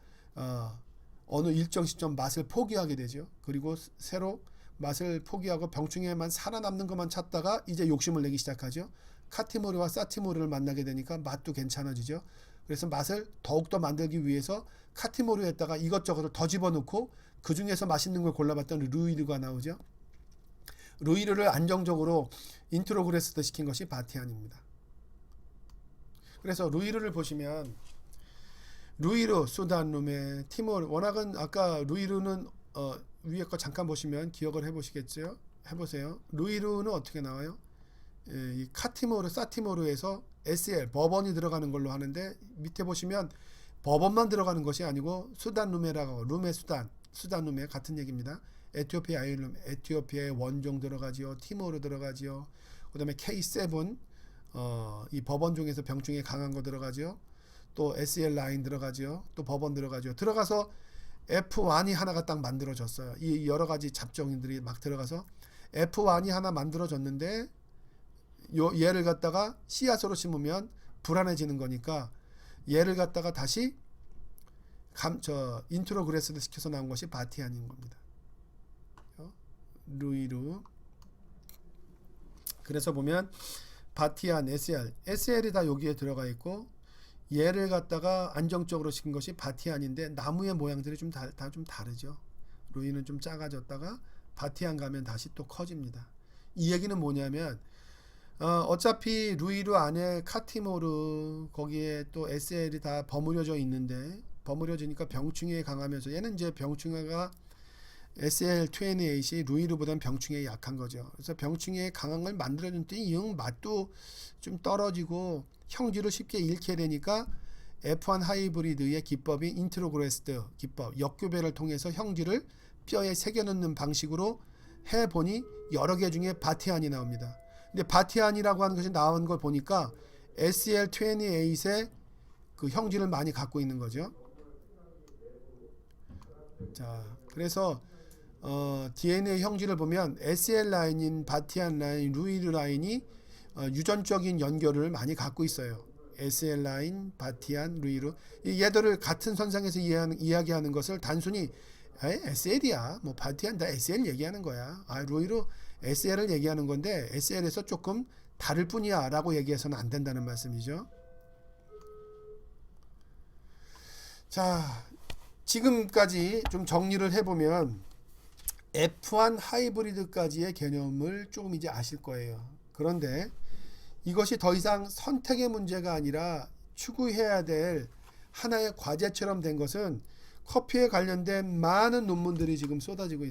어느 일정 시점 맛을 포기하게 되죠. 그리고 새로 맛을 포기하고 병충해만 살아남는 것만 찾다가 이제 욕심을 내기 시작하죠. 카티모르와 사티모르를 만나게 되니까 맛도 괜찮아지죠. 그래서 맛을 더욱더 만들기 위해서 카티모르에다가 이것저것을 더 집어넣고 그 중에서 맛있는 걸 골라봤던 루이르가 나오죠. 루이르를 안정적으로 인트로그레스드 시킨 것이 바티안입니다. 그래서 루이르를 보시면 루이르, 수단룸에 티모르, 워낙은 아까 루이르는 위에 거 잠깐 보시면 기억을 해보시겠죠? 해보세요. 루이르는 어떻게 나와요? 이 카티모르, 사티모르에서 SL, 버번이 들어가는 걸로 하는데, 밑에 보시면 버번만 들어가는 것이 아니고 수단룸에라고, 룸의 수단룸에 같은 얘기입니다. 에티오피아 아일룸, 에티오피아의 원종 들어가지요. 티모르 들어가지요. 그 다음에 K7, 이 버번 중에서 병충해 강한 거 들어가죠. 또 SL 라인 들어가죠. 또 버번 들어가죠. 들어가서 F1이 하나가 딱 만들어졌어요. 이 여러 가지 잡종들이 막 들어가서 F1이 하나 만들어졌는데, 얘를 갖다가 씨앗으로 심으면 불안해지는 거니까 얘를 갖다가 다시 인트로그레스드 시켜서 나온 것이 바티안인 겁니다. 루이루. 그래서 보면 바티안, SL이 다 여기에 들어가 있고, 얘를 갖다가 안정적으로 시킨 것이 바티안인데 나무의 모양들이 다 좀 다르죠. 루이는 좀 작아졌다가 바티안 가면 다시 또 커집니다. 이 얘기는 뭐냐면 어차피 루이루 안에 카티모르, 거기에 또 SL이 다 버무려져 있는데, 버무려지니까 병충해에 강하면서, 얘는 이제 병충해가 SL28이 루이루보다는 병충해에 약한 거죠. 그래서 병충해에 강한 걸 만들어준 때 맛도 좀 떨어지고 형질을 쉽게 잃게 되니까 F1 하이브리드의 기법이 인트로그레스드 기법, 역교배를 통해서 형질을 뼈에 새겨넣는 방식으로 해보니 여러 개 중에 바티안이 나옵니다. 근데 바티안이라고 하는 것이 나온 걸 보니까 SL28의 그 형질을 많이 갖고 있는 거죠. 자, 그래서 DNA 형질을 보면 SL 라인인 바티안 라인, 루이르 라인이 유전적인 연결을 많이 갖고 있어요. SL 라인, 바티안, 루이르, 얘들을 같은 선상에서 이야기하는 것을 단순히 SL이야, 뭐 바티안 다 SL 얘기하는 거야, 루이르 SL을 얘기하는 건데 SL에서 조금 다를 뿐이야 라고 얘기해서는 안 된다는 말씀이죠. 자, 지금까지 좀 정리를 해보면 F1 하이브리드까지의 개념을 조금 이제 아실 거예요. 그런데 이것이 더 이상 선택의 문제가 아니라 추구해야 될 하나의 과제처럼 된 것은 커피에 관련된 많은 논문들이 지금 쏟아지고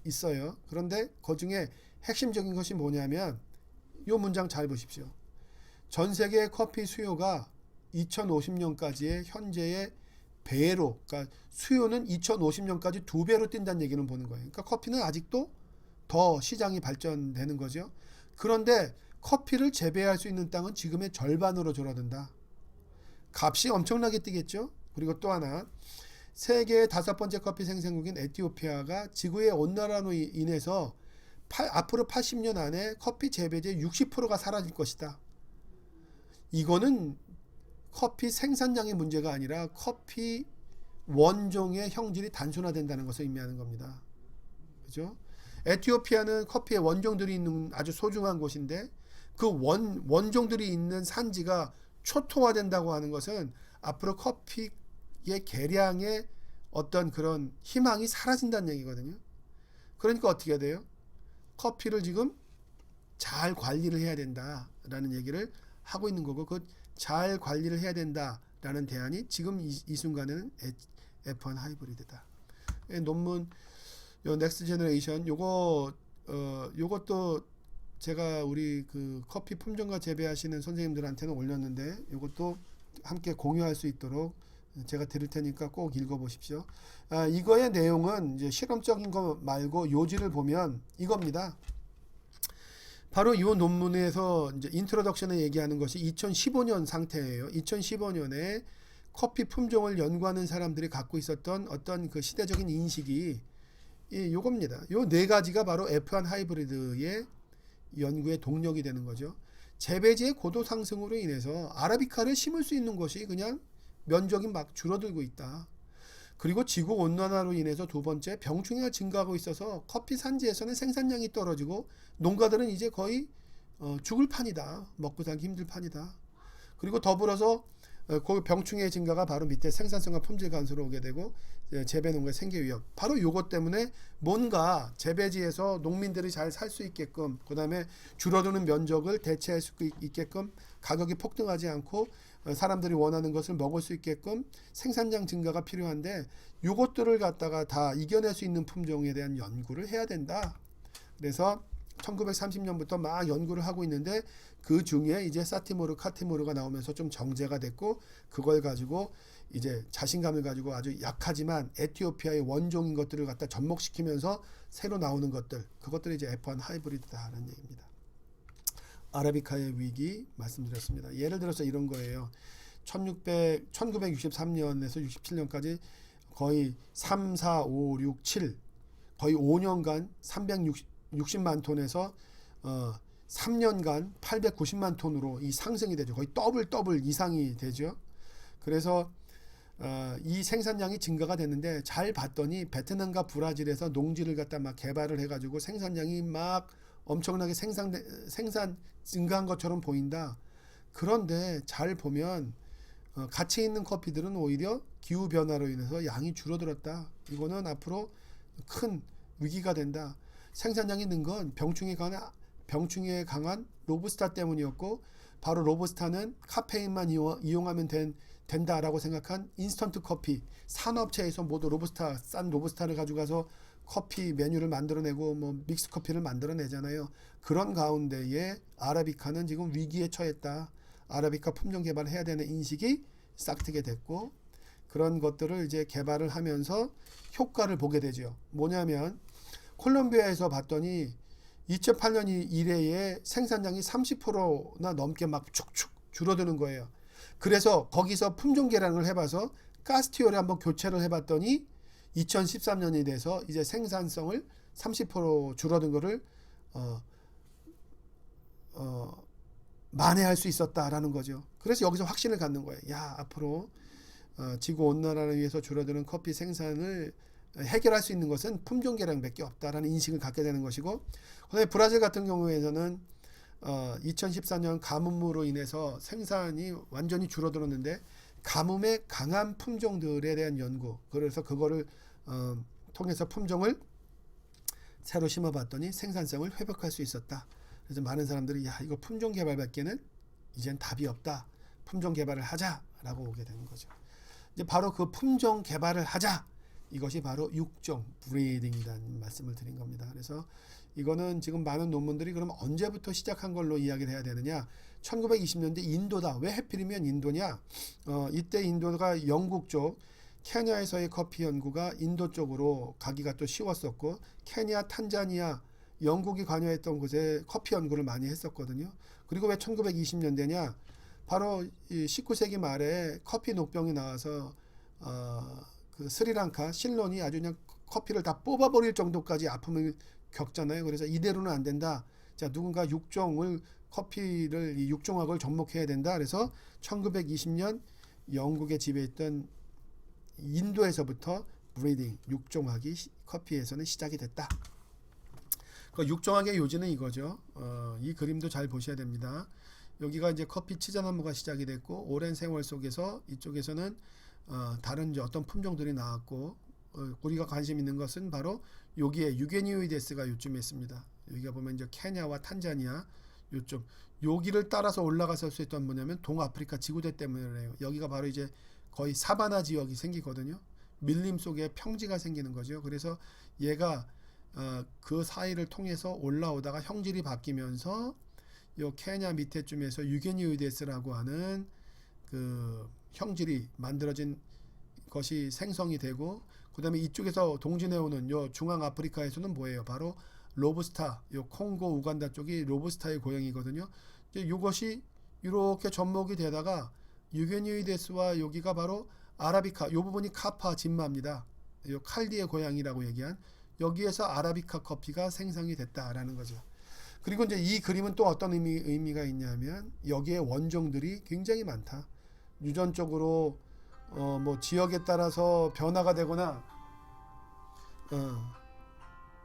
있어요. 그런데 그 중에 핵심적인 것이 뭐냐면 이 문장 잘 보십시오. 전 세계 커피 수요가 2050년까지의 현재의 배로, 그러니까 수요는 2050년까지 2배로 뛴다는 얘기는 보는 거예요. 그러니까 커피는 아직도 더 시장이 발전되는 거죠. 그런데 커피를 재배할 수 있는 땅은 지금의 절반으로 줄어든다. 값이 엄청나게 뛰겠죠. 그리고 또 하나, 세계의 5번째 커피 생산국인 에티오피아가 지구의 온난화로 인해서 앞으로 80년 안에 커피 재배지의 60%가 사라질 것이다. 이거는 커피 생산량의 문제가 아니라 커피 원종의 형질이 단순화된다는 것을 의미하는 겁니다. 그죠? 에티오피아는 커피의 원종들이 있는 아주 소중한 곳인데, 그 원종들이 있는 산지가 초토화된다고 하는 것은 앞으로 커피의 개량의 어떤 그런 희망이 사라진다는 얘기거든요. 그러니까 어떻게 해야 돼요? 커피를 지금 잘 관리를 해야 된다라는 얘기를 하고 있는 거고, 그 잘 관리를 해야 된다라는 대안이 지금 이 순간에는 F1 하이브리드다. 논문 요 넥스트 제너레이션 요것도 제가 우리 그 커피 품종과 재배하시는 선생님들한테는 올렸는데, 요것도 함께 공유할 수 있도록 제가 드릴 테니까 꼭 읽어보십시오. 이거의 내용은 이제 실험적인 거 말고 요지를 보면 이겁니다. 바로 이 논문에서 이제 인트로덕션에 얘기하는 것이 2015년 상태예요. 2015년에 커피 품종을 연구하는 사람들이 갖고 있었던 어떤 그 시대적인 인식이 요겁니다. 요 네 가지가 바로 F1 하이브리드의 연구의 동력이 되는 거죠. 재배지의 고도 상승으로 인해서 아라비카를 심을 수 있는 것이 그냥 면적이 막 줄어들고 있다. 그리고 지구 온난화로 인해서 두 번째, 병충해가 증가하고 있어서 커피 산지에서는 생산량이 떨어지고 농가들은 이제 거의 죽을 판이다. 먹고 살기 힘들 판이다. 그리고 더불어서 그 병충해의 증가가 바로 밑에 생산성과 품질 감소로 오게 되고 재배 농가의 생계 위협. 바로 요것 때문에 뭔가 재배지에서 농민들이 잘 살 수 있게끔, 그다음에 줄어드는 면적을 대체할 수 있게끔, 가격이 폭등하지 않고 사람들이 원하는 것을 먹을 수 있게끔 생산량 증가가 필요한데, 요것들을 갖다가 다 이겨낼 수 있는 품종에 대한 연구를 해야 된다. 그래서 1930년부터 막 연구를 하고 있는데, 그 중에 이제 사티모르, 카티모르가 나오면서 좀 정제가 됐고, 그걸 가지고 이제 자신감을 가지고 아주 약하지만 에티오피아의 원종인 것들을 갖다 접목시키면서 새로 나오는 것들, 그것들이 이제 F1 하이브리드다라는 얘기입니다. 아라비카의 위기 말씀드렸습니다. 예를 들어서 이런 거예요. 1963년에서 67년까지 거의 3, 4, 5, 6, 7 거의 5년간 360만 톤에서 3년간 890만 톤으로 이 상승이 되죠. 거의 더블 이상이 되죠. 그래서 이 생산량이 증가가 됐는데, 잘 봤더니 베트남과 브라질에서 농지를 갖다 막 개발을 해가지고 생산량이 막 엄청나게 생산 증가한 것처럼 보인다. 그런데 잘 보면 가치 있는 커피들은 오히려 기후 변화로 인해서 양이 줄어들었다. 이거는 앞으로 큰 위기가 된다. 생산량이 는 건 병충해에 강한 로부스타 때문이었고, 바로 로부스타는 카페인만 이용하면 된다라고 생각한 인스턴트 커피, 산업체에서 모두 싼 로부스타를 가져가서 커피 메뉴를 만들어내고 뭐 믹스 커피를 만들어내잖아요. 그런 가운데에 아라비카는 지금 위기에 처했다. 아라비카 품종 개발을 해야 되는 인식이 싹트게 됐고, 그런 것들을 이제 개발을 하면서 효과를 보게 되죠. 뭐냐면 콜롬비아에서 봤더니 2008년 이래에 생산량이 30%나 넘게 막 축축 줄어드는 거예요. 그래서 거기서 품종 개량을 해봐서 카스티올에 한번 교체를 해봤더니 2013년이 돼서 이제 생산성을 30% 줄어든 거를 만회할 수 있었다라는 거죠. 그래서 여기서 확신을 갖는 거예요. 야, 앞으로 지구 온난화를 위해서 줄어드는 커피 생산을 해결할 수 있는 것은 품종 개량밖에 없다라는 인식을 갖게 되는 것이고, 그다음에 브라질 같은 경우에는 2014년 가뭄으로 인해서 생산이 완전히 줄어들었는데, 가뭄에 강한 품종들에 대한 연구, 그래서 그거를 통해서 품종을 새로 심어봤더니 생산성을 회복할 수 있었다. 그래서 많은 사람들이 야, 이거 품종 개발밖에는 이젠 답이 없다. 품종 개발을 하자라고 오게 되는 거죠. 이제 바로 그 품종 개발을 하자, 이것이 바로 육종 브리딩이라는 말씀을 드린 겁니다. 그래서 이거는 지금 많은 논문들이 그럼 언제부터 시작한 걸로 이야기를 해야 되느냐? 1920년대 인도다. 왜 하필이면 인도냐? 이때 인도가 영국 쪽 케냐에서의 커피 연구가 인도 쪽으로 가기가 또 쉬웠었고, 케냐, 탄자니아, 영국이 관여했던 곳에 커피 연구를 많이 했었거든요. 그리고 왜 1920년대냐? 바로 이 19세기 말에 커피 녹병이 나와서 그 스리랑카 실론이 아주 그냥 커피를 다 뽑아버릴 정도까지 아픔을 겪잖아요. 그래서 이대로는 안 된다. 자, 누군가 커피를 이 육종학을 접목해야 된다. 그래서 1920년 영국에 지배했던 인도에서부터 브리딩, 육종학이 커피에서는 시작이 됐다. 그 육종학의 요지는 이거죠. 이 그림도 잘 보셔야 됩니다. 여기가 이제 커피 치자나무가 시작이 됐고, 오랜 세월 속에서 이쪽에서는 다른 이제 어떤 품종들이 나왔고, 우리가 관심 있는 것은 바로 여기에 유게니오이데스가 요쯤에 있습니다. 여기가 보면 이제 케냐와 탄자니아 요쪽 여기를 따라서 올라갔을 수 있던 뭐냐면 동아프리카 지구대 때문이에요. 여기가 바로 이제 거의 사바나 지역이 생기거든요. 밀림 속에 평지가 생기는 거죠. 그래서 얘가 그 사이를 통해서 올라오다가 형질이 바뀌면서 요 케냐 밑에쯤에서 유게니우데스라고 하는 그 형질이 만들어진 것이 생성이 되고, 그 다음에 이쪽에서 동진해 오는 요 중앙 아프리카에서는 뭐예요? 바로 로부스타, 요 콩고 우간다 쪽이 로부스타의 고향이거든요. 이제 이것이 이렇게 접목이 되다가 유게니우데스와 여기가 바로 아라비카, 요 부분이 카파 진마입니다. 요 칼디의 고향이라고 얘기한 여기에서 아라비카 커피가 생성이 됐다라는 거죠. 그리고 이제 이 그림은 또 어떤 의미가 있냐면 여기에 원종들이 굉장히 많다. 유전적으로 뭐 지역에 따라서 변화가 되거나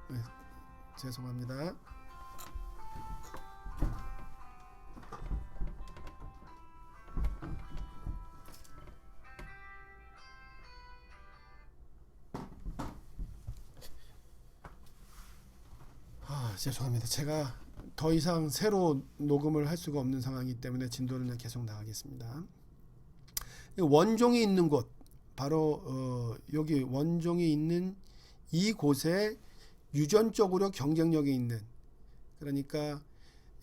네, 죄송합니다. 죄송합니다. 제가 더 이상 새로 녹음을 할 수가 없는 상황이기 때문에 진도는 계속 나가겠습니다. 원종이 있는 곳, 바로 여기 원종이 있는 이곳에 유전적으로 경쟁력이 있는, 그러니까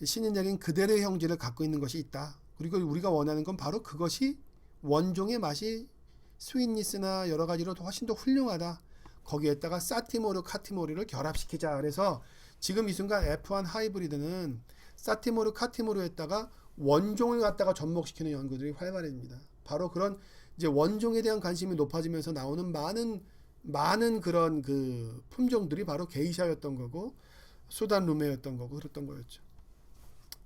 신이 내린 그대로의 형질을 갖고 있는 것이 있다. 그리고 우리가 원하는 건 바로 그것이 원종의 맛이 스윗니스나 여러 가지로 훨씬 더 훌륭하다. 거기에다가 사티모르, 카티모르를 결합시키자. 그래서 지금 이 순간 F1 하이브리드는 사티모르, 카티모르에다가 원종을 갖다가 접목시키는 연구들이 활발해집니다. 바로 그런 이제 원종에 대한 관심이 높아지면서 나오는 많은 그런 그 품종들이 바로 게이샤였던 거고 수단 루메였던 거고 그랬던 거였죠.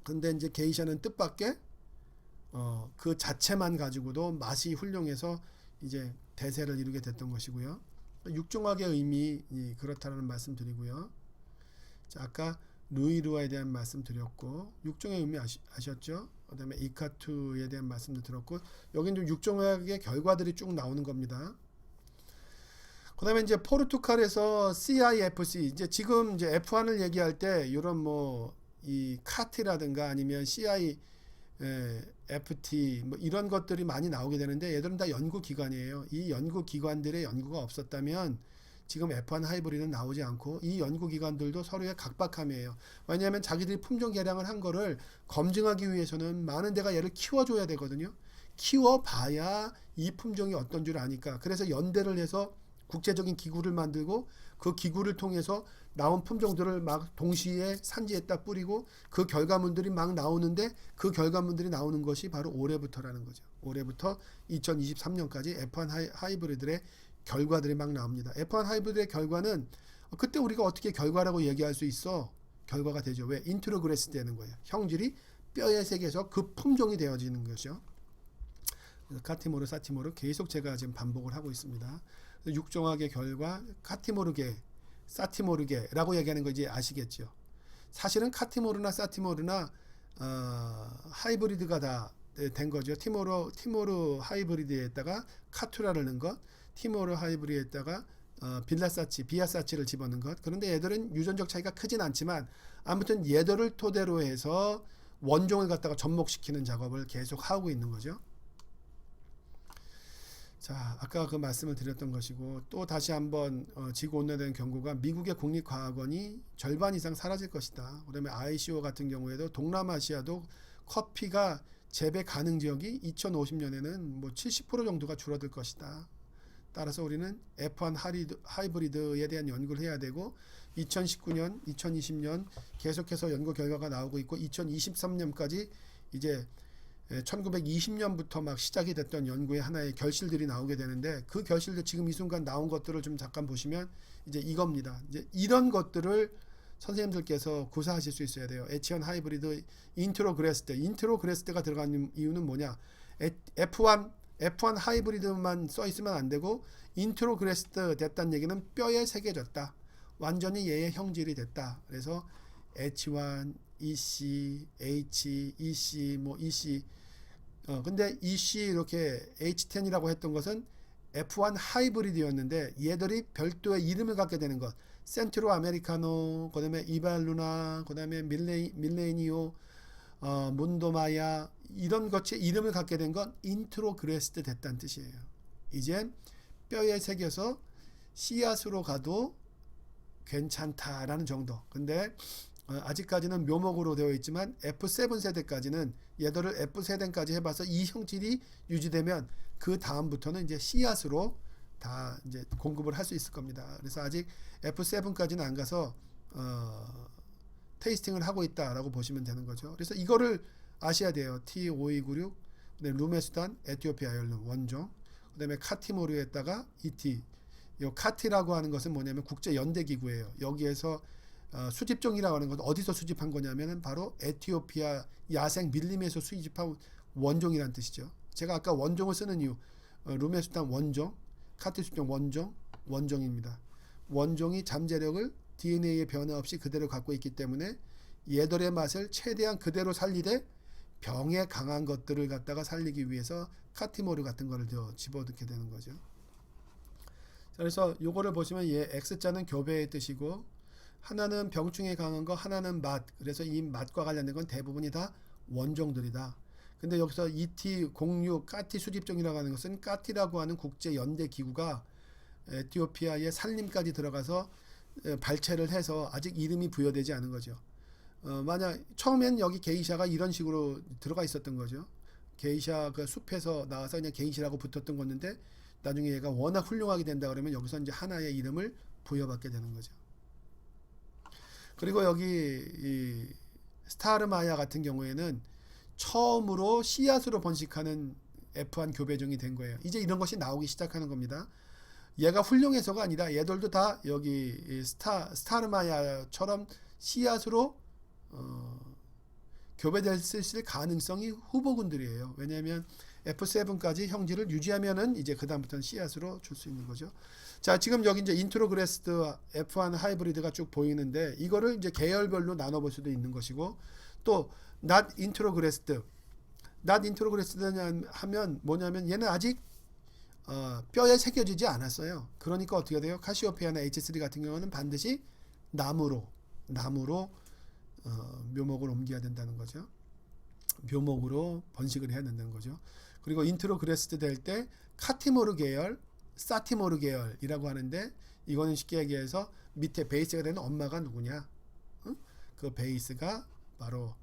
근데 이제 게이샤는 뜻밖의 그 자체만 가지고도 맛이 훌륭해서 이제 대세를 이루게 됐던 것이고요. 육종학의 의미 그렇다는 말씀 드리고요. 자, 아까 루이루아에 대한 말씀 드렸고 육종의 의미 아셨죠? 그 다음에 이카투에 대한 말씀도 들었고 여기는 좀 육종학의 결과들이 쭉 나오는 겁니다. 그 다음에 이제 포르투갈에서 CIFC 이제 지금 이제 F1을 얘기할 때 이런 뭐 이 카티라든가 아니면 CIFT 뭐 이런 것들이 많이 나오게 되는데 얘들은 다 연구기관이에요. 이 연구기관들의 연구가 없었다면 지금 F1 하이브리드는 나오지 않고 이 연구기관들도 서로의 각박함이에요. 왜냐하면 자기들이 품종 개량을 한 거를 검증하기 위해서는 많은 데가 얘를 키워줘야 되거든요. 키워봐야 이 품종이 어떤 줄 아니까. 그래서 연대를 해서 국제적인 기구를 만들고 그 기구를 통해서 나온 품종들을 막 동시에 산지에다 뿌리고 그 결과물들이 막 나오는데 그 결과물들이 나오는 것이 바로 올해부터라는 거죠. 올해부터 2023년까지 F1 하이브리드의 결과들이 막 나옵니다. F1 하이브리드의 결과는 그때 우리가 어떻게 결과라고 얘기할 수 있어? 결과가 되죠. 왜? 인트로그레스 되는 거예요. 형질이 뼈의 세계에서 그 품종이 되어지는 거죠. 카티모르, 사티모르 계속 제가 지금 반복을 하고 있습니다. 육종학의 결과 카티모르계, 사티모르계라고 얘기하는 거 이제 아시겠죠. 사실은 카티모르나 사티모르나 하이브리드가 다 된 거죠. 티모르 하이브리드에다가 카투라를 넣은 것, 티모르 하이브리드에다가 비아사치를 집어넣은 것. 그런데 얘들은 유전적 차이가 크진 않지만 아무튼 얘들을 토대로 해서 원종을 갖다가 접목시키는 작업을 계속 하고 있는 거죠. 자, 아까 그 말씀을 드렸던 것이고 또 다시 한번 지구온난화된 경고가 미국의 국립과학원이 절반 이상 사라질 것이다. 그다음에 ICO 같은 경우에도 동남아시아도 커피가 재배 가능 지역이 2050년에는 뭐 70% 정도가 줄어들 것이다. 따라서 우리는 F1 하이브리드에 대한 연구를 해야 되고 2019년, 2020년 계속해서 연구 결과가 나오고 있고 2023년까지 이제 1920년부터 막 시작이 됐던 연구의 하나의 결실들이 나오게 되는데 그 결실들 지금 이 순간 나온 것들을 좀 잠깐 보시면 이제 이겁니다. 이제 이런 것들을 선생님들께서 구사하실 수 있어야 돼요. 에치언 하이브리드 인트로그레스테가 들어가는 이유는 뭐냐? F1 하이브리드만 써 있으면 안 되고 인트로그레스트 됐다는 얘기는 뼈에 새겨졌다. 완전히 얘의 형질이 됐다. 그래서 H1, EC, H, EC, 뭐 EC. 근데 EC 이렇게 H10이라고 했던 것은 F1 하이브리드였는데 얘들이 별도의 이름을 갖게 되는 것. 센트로 아메리카노, 그다음에 이발루나, 그다음에 밀레니오, 몬도마야 이런 것의 이름을 갖게 된 건 인트로그레스드 됐다는 뜻이에요. 이제 뼈에 새겨서 씨앗으로 가도 괜찮다라는 정도. 근데 아직까지는 묘목으로 되어 있지만 F7 세대까지는 얘들을 F 세대까지 해봐서 이 형질이 유지되면 그 다음부터는 이제 씨앗으로 다 이제 공급을 할 수 있을 겁니다. 그래서 아직 F7까지는 안 가서 테이스팅을 하고 있다라고 보시면 되는 거죠. 그래서 이거를 아셔야 돼요. T5296, 루메수단, 에티오피아 아열름 원종, 그다음에 카티모르에다가 ET. 이 카티라고 하는 것은 뭐냐면 국제 연대 기구예요. 여기에서 수집종이라고 하는 건 어디서 수집한 거냐면은 바로 에티오피아 야생 밀림에서 수집한 원종이라는 뜻이죠. 제가 아까 원종을 쓰는 이유, 루메수단 원종, 카티수종 원종입니다. 원종이 잠재력을 DNA의 변화 없이 그대로 갖고 있기 때문에 얘들의 맛을 최대한 그대로 살리되 병에 강한 것들을 갖다가 살리기 위해서 카티모르 같은 거를 더 집어넣게 되는 거죠. 그래서 요거를 보시면 얘 X자는 교배의 뜻이고 하나는 병충해 강한 거, 하나는 맛. 그래서 이 맛과 관련된 건 대부분이 다 원종들이다. 근데 여기서 ET06 까티 수집종이라고 하는 것은 까티라고 하는 국제 연대 기구가 에티오피아의 산림까지 들어가서 발췌를 해서 아직 이름이 부여되지 않은 거죠. 만약 처음엔 여기 게이샤가 이런 식으로 들어가 있었던 거죠. 게이샤 그 숲에서 나와서 그냥 게이시라고 붙었던 건데 나중에 얘가 워낙 훌륭하게 된다 그러면 여기서 이제 하나의 이름을 부여받게 되는 거죠. 그리고 여기 이 스타르마야 같은 경우에는 처음으로 씨앗으로 번식하는 F1 교배종이 된 거예요. 이제 이런 것이 나오기 시작하는 겁니다. 얘가 훌륭해서가 아니라 얘들도 다 여기 스타르마야처럼 씨앗으로 교배됐을 가능성이 후보군들이에요. 왜냐하면 F7까지 형질을 유지하면은 이제 그 다음부터는 씨앗으로 줄 수 있는 거죠. 자, 지금 여기 이제 인트로그레스드 F1 하이브리드가 쭉 보이는데 이거를 이제 계열별로 나눠볼 수도 있는 것이고 또 not introgressed 하면 뭐냐면 얘는 아직 뼈에 새겨지지 않았어요. 그러니까 어떻게 돼요? 카시오페아나 H3 같은 경우는 반드시 나무로 묘목을 옮겨야 된다는 거죠. 묘목으로 번식을 해야 된다는 거죠. 그리고 인트로그레스드 될 때 카티모르 계열, 사티모르 계열이라고 하는데 이거는 쉽게 얘기해서 밑에 베이스가 되는 엄마가 누구냐? 그 베이스가 바로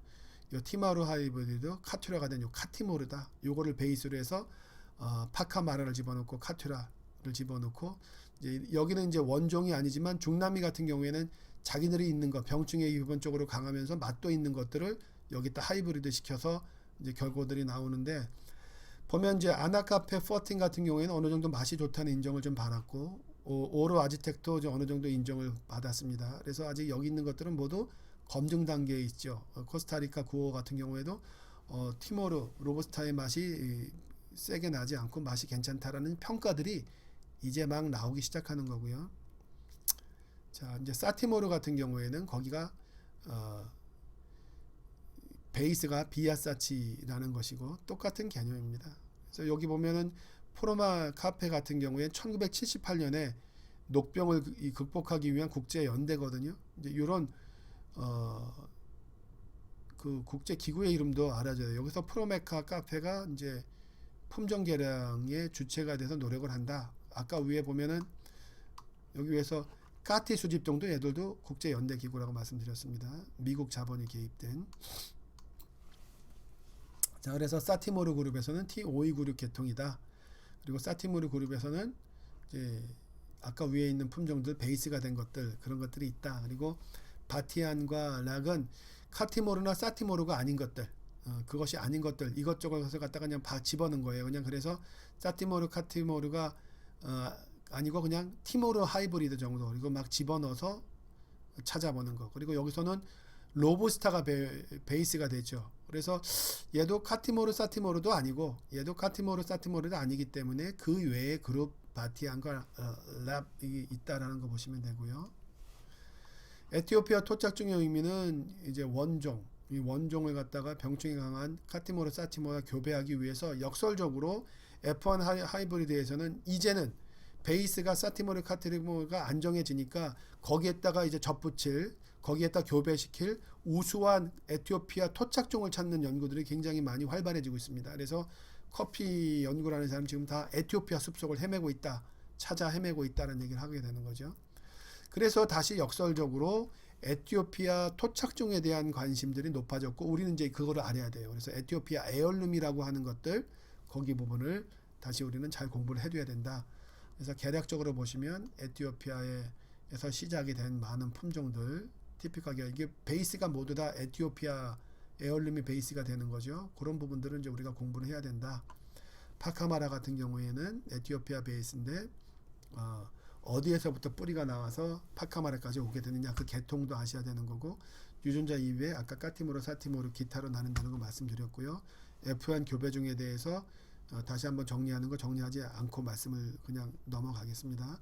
이 티마루 하이브리드 카투라가 된 요 카티모르다. 요거를 베이스로 해서 파카마라를 집어넣고 카투라를 집어넣고 이제 여기는 이제 원종이 아니지만 중남미 같은 경우에는 자기들이 있는 것 병충해 기본적으로 강하면서 맛도 있는 것들을 여기다 하이브리드 시켜서 이제 결과들이 나오는데 보면 이제 아나카페 14 같은 경우에는 어느 정도 맛이 좋다는 인정을 좀 받았고 오로 아지텍도 어느 정도 인정을 받았습니다. 그래서 아직 여기 있는 것들은 모두 검증 단계에 있죠. 코스타리카 9호 같은 경우에도 티모르 로부스타의 맛이 세게 나지 않고 맛이 괜찮다라는 평가들이 이제 막 나오기 시작하는 거고요. 자, 이제 사티모르 같은 경우에는 거기가 베이스가 비아사치라는 것이고 똑같은 개념입니다. 그래서 여기 보면은 포로마 카페 같은 경우에 1978년에 녹병을 극복하기 위한 국제 연대거든요. 이제 이런 그 국제 기구의 이름도 알아줘요. 여기서 프로메카 카페가 이제 품종 개량의 주체가 돼서 노력을 한다. 아까 위에 보면은 여기 위에서 까티 수집종도 얘들도 국제 연대 기구라고 말씀드렸습니다. 미국 자본이 개입된. 자, 그래서 사티모르 그룹에서는 T5296 계통이다. 그리고 사티모르 그룹에서는 이제 아까 위에 있는 품종들 베이스가 된 것들 그런 것들이 있다. 그리고 바티안과 락은 카티모르나 사티모르가 아닌 것들, 그것이 아닌 것들 이것저것을 갖다가 그냥 집어넣은 거예요. 그냥 그래서 사티모르, 카티모르가 아니고 그냥 티모르 하이브리드 정도 그리고 막 집어넣어서 찾아보는 거. 그리고 여기서는 로부스타가 베이스가 되죠. 그래서 얘도 카티모르 사티모르도 아니고 얘도 카티모르 사티모르도 아니기 때문에 그 외에 그룹 바티안과 랍이 있다라는 거 보시면 되고요. 에티오피아 토착종의 의미는 이제 원종, 이 원종을 갖다가 병충해 강한 카티모르 사티모르와 교배하기 위해서 역설적으로 F1 하이브리드에서는 이제는 베이스가 사티모르 카티리모가 안정해지니까 거기에다가 이제 접붙일, 거기에다 교배시킬 우수한 에티오피아 토착종을 찾는 연구들이 굉장히 많이 활발해지고 있습니다. 그래서 커피 연구를 하는 사람 지금 다 에티오피아 숲속을 헤매고 있다, 찾아 헤매고 있다는 얘기를 하게 되는 거죠. 그래서 다시 역설적으로 에티오피아 토착종에 대한 관심들이 높아졌고, 우리는 이제 그거를 알아야 돼요. 그래서 에티오피아 에얼룸이라고 하는 것들, 거기 부분을 다시 우리는 잘 공부를 해둬야 된다. 그래서 개략적으로 보시면 에티오피아에서 시작이 된 많은 품종들, 티피카게 이게 베이스가 모두 다 에티오피아 에얼룸이 베이스가 되는 거죠. 그런 부분들은 이제 우리가 공부를 해야 된다. 파카마라 같은 경우에는 에티오피아 베이스인데 어디에서부터 뿌리가 나와서 파카마라까지 오게 되느냐, 그 계통도 아셔야 되는 거고, 유전자 이외에 아까 까티모르, 사티모르, 기타로 나눈다는 거 말씀드렸고요. F1 교배종에 대해서 다시 한번 정리하는 거 정리하지 않고 말씀을 그냥 넘어가겠습니다.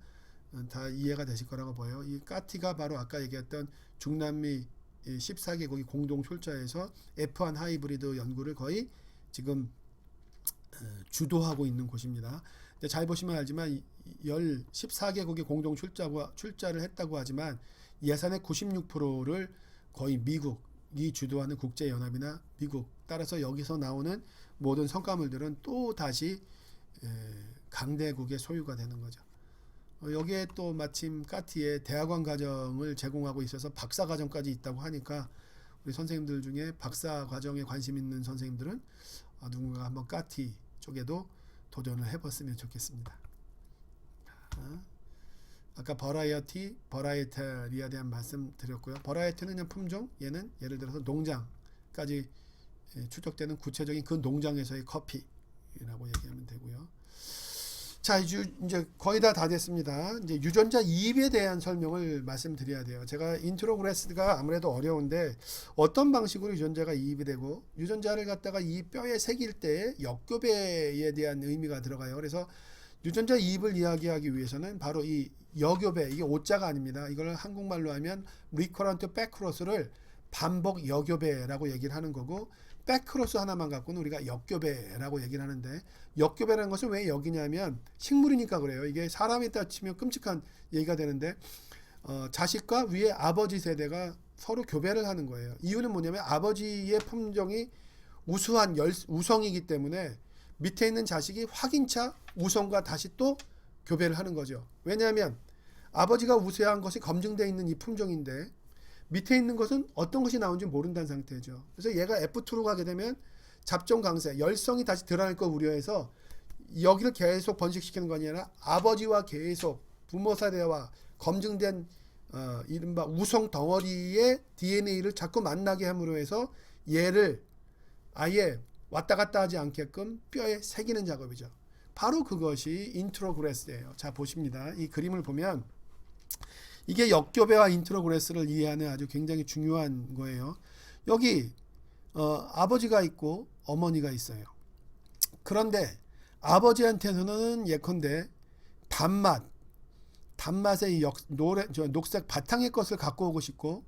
다 이해가 되실 거라고 보여요. 이 까티가 바로 아까 얘기했던 중남미 14개국이 공동 출자해서 F1 하이브리드 연구를 거의 지금 주도하고 있는 곳입니다. 잘 보시면 알지만 14개국이 공동 출자를 했다고 하지만 예산의 96%를 거의 미국이 주도하는 국제연합이나 미국, 따라서 여기서 나오는 모든 성과물들은 또 다시 강대국의 소유가 되는 거죠. 여기에 또 마침 까티에 대학원 과정을 제공하고 있어서 박사 과정까지 있다고 하니까 우리 선생님들 중에 박사 과정에 관심 있는 선생님들은 누군가 한번 까티 쪽에도 도전을 해봤으면 좋겠습니다. 아까 버라이어티에 대한 말씀 드렸고요. 버라이어티는 그냥 품종, 얘는 예를 들어서 농장까지 추적되는 구체적인 그 농장에서의 커피라고 얘기하면 되고요. 자, 이제 거의 다 됐습니다. 이제 유전자 이입에 대한 설명을 말씀드려야 돼요. 제가 인트로그레스가 아무래도 어려운데 어떤 방식으로 유전자가 이입이 되고, 유전자를 갖다가 이 뼈에 새길 때 역교배에 대한 의미가 들어가요. 그래서 유전자 이입을 이야기하기 위해서는 바로 이 여교배, 이게 오자가 아닙니다. 이걸 한국말로 하면 리커런트 백크로스를 반복 여교배라고 얘기를 하는 거고, 백크로스 하나만 갖고는 우리가 역교배라고 얘기를 하는데, 역교배라는 것은 왜 역이냐면 식물이니까 그래요. 이게 사람에 따라 치면 끔찍한 얘기가 되는데 자식과 위에 아버지 세대가 서로 교배를 하는 거예요. 이유는 뭐냐면 아버지의 품종이 우수한 우성이기 때문에 밑에 있는 자식이 확인차 우성과 다시 또 교배를 하는 거죠. 왜냐하면 아버지가 우세한 것이 검증되어 있는 이 품종인데 밑에 있는 것은 어떤 것이 나온지 모른다는 상태죠. 그래서 얘가 F2로 가게 되면 잡종 강세, 열성이 다시 드러날 거 우려해서 여기를 계속 번식시키는 거 아니라 아버지와 계속 부모 세대와 검증된 이른바 우성 덩어리의 DNA를 자꾸 만나게 함으로 해서 얘를 아예 왔다 갔다 하지 않게끔 뼈에 새기는 작업이죠. 바로 그것이 인트로그레스예요. 자, 보십니다. 이 그림을 보면 이게 역교배와 인트로그레스를 이해하는 아주 굉장히 중요한 거예요. 여기 아버지가 있고 어머니가 있어요. 그런데 아버지한테는 예컨대 단맛의 녹색 바탕의 것을 갖고 오고 싶고,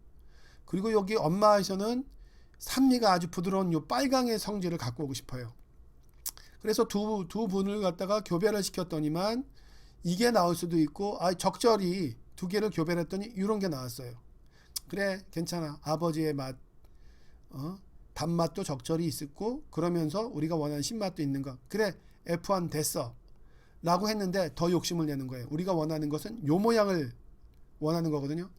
그리고 여기 엄마에서는 산미가 아주 부드러운 요 빨강의 성질을 갖고 오고 싶어요. 그래서 두 분을 갖다가 교배를 시켰더니만 이게 나올 수도 있고, 적절히 두 개를 교배를 했더니 이런 게 나왔어요. 그래, 괜찮아. 아버지의 맛, 단맛도 적절히 있었고, 그러면서 우리가 원하는 신맛도 있는 거. 그래, F1 됐어. 라고 했는데 더 욕심을 내는 거예요. 우리가 원하는 것은 요 모양을 원하는 거거든요.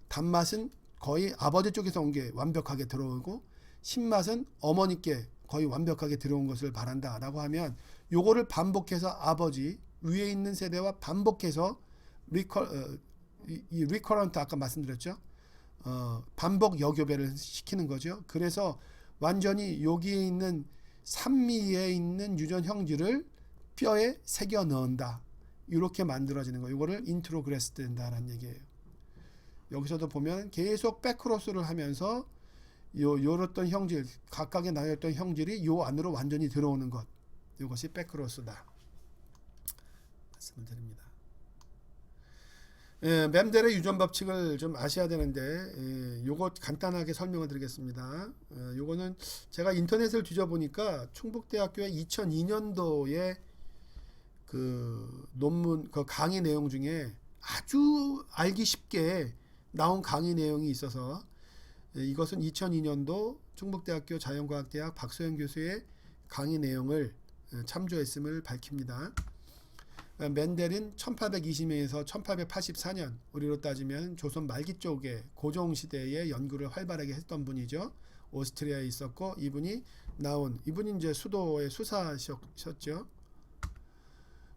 단맛은 거의 아버지 쪽에서 온 게 완벽하게 들어오고, 신맛은 어머니께 거의 완벽하게 들어온 것을 바란다 라고 하면, 요거를 반복해서 아버지 위에 있는 세대와 반복해서 이 리커런트 아까 말씀드렸죠. 반복 여교배를 시키는 거죠. 그래서 완전히 여기에 있는 산미에 있는 유전 형질을 뼈에 새겨 넣는다. 이렇게 만들어지는 거. 이거를 인트로그레스 된다라는 얘기예요. 여기서도 보면 계속 백크로스를 하면서 요랬던 형질, 각각의 나였던 형질이 요 안으로 완전히 들어오는 것. 이것이 백크로스다. 말씀을 드립니다. 맴델의 유전 법칙을 좀 아셔야 되는데, 요거 간단하게 설명을 드리겠습니다. 요거는 제가 인터넷을 뒤져보니까 충북대학교의 2002년도에 그 논문 그 강의 내용 중에 아주 알기 쉽게 나온 강의 내용이 있어서 이것은 2002년도 충북대학교 자연과학대학 박소영 교수의 강의 내용을 참조했음을 밝힙니다. 멘델은 1820년에서 1884년, 우리로 따지면 조선 말기 쪽에 고종 시대에 연구를 활발하게 했던 분이죠. 오스트리아에 있었고 이분이 이제 수도의 수사셨죠.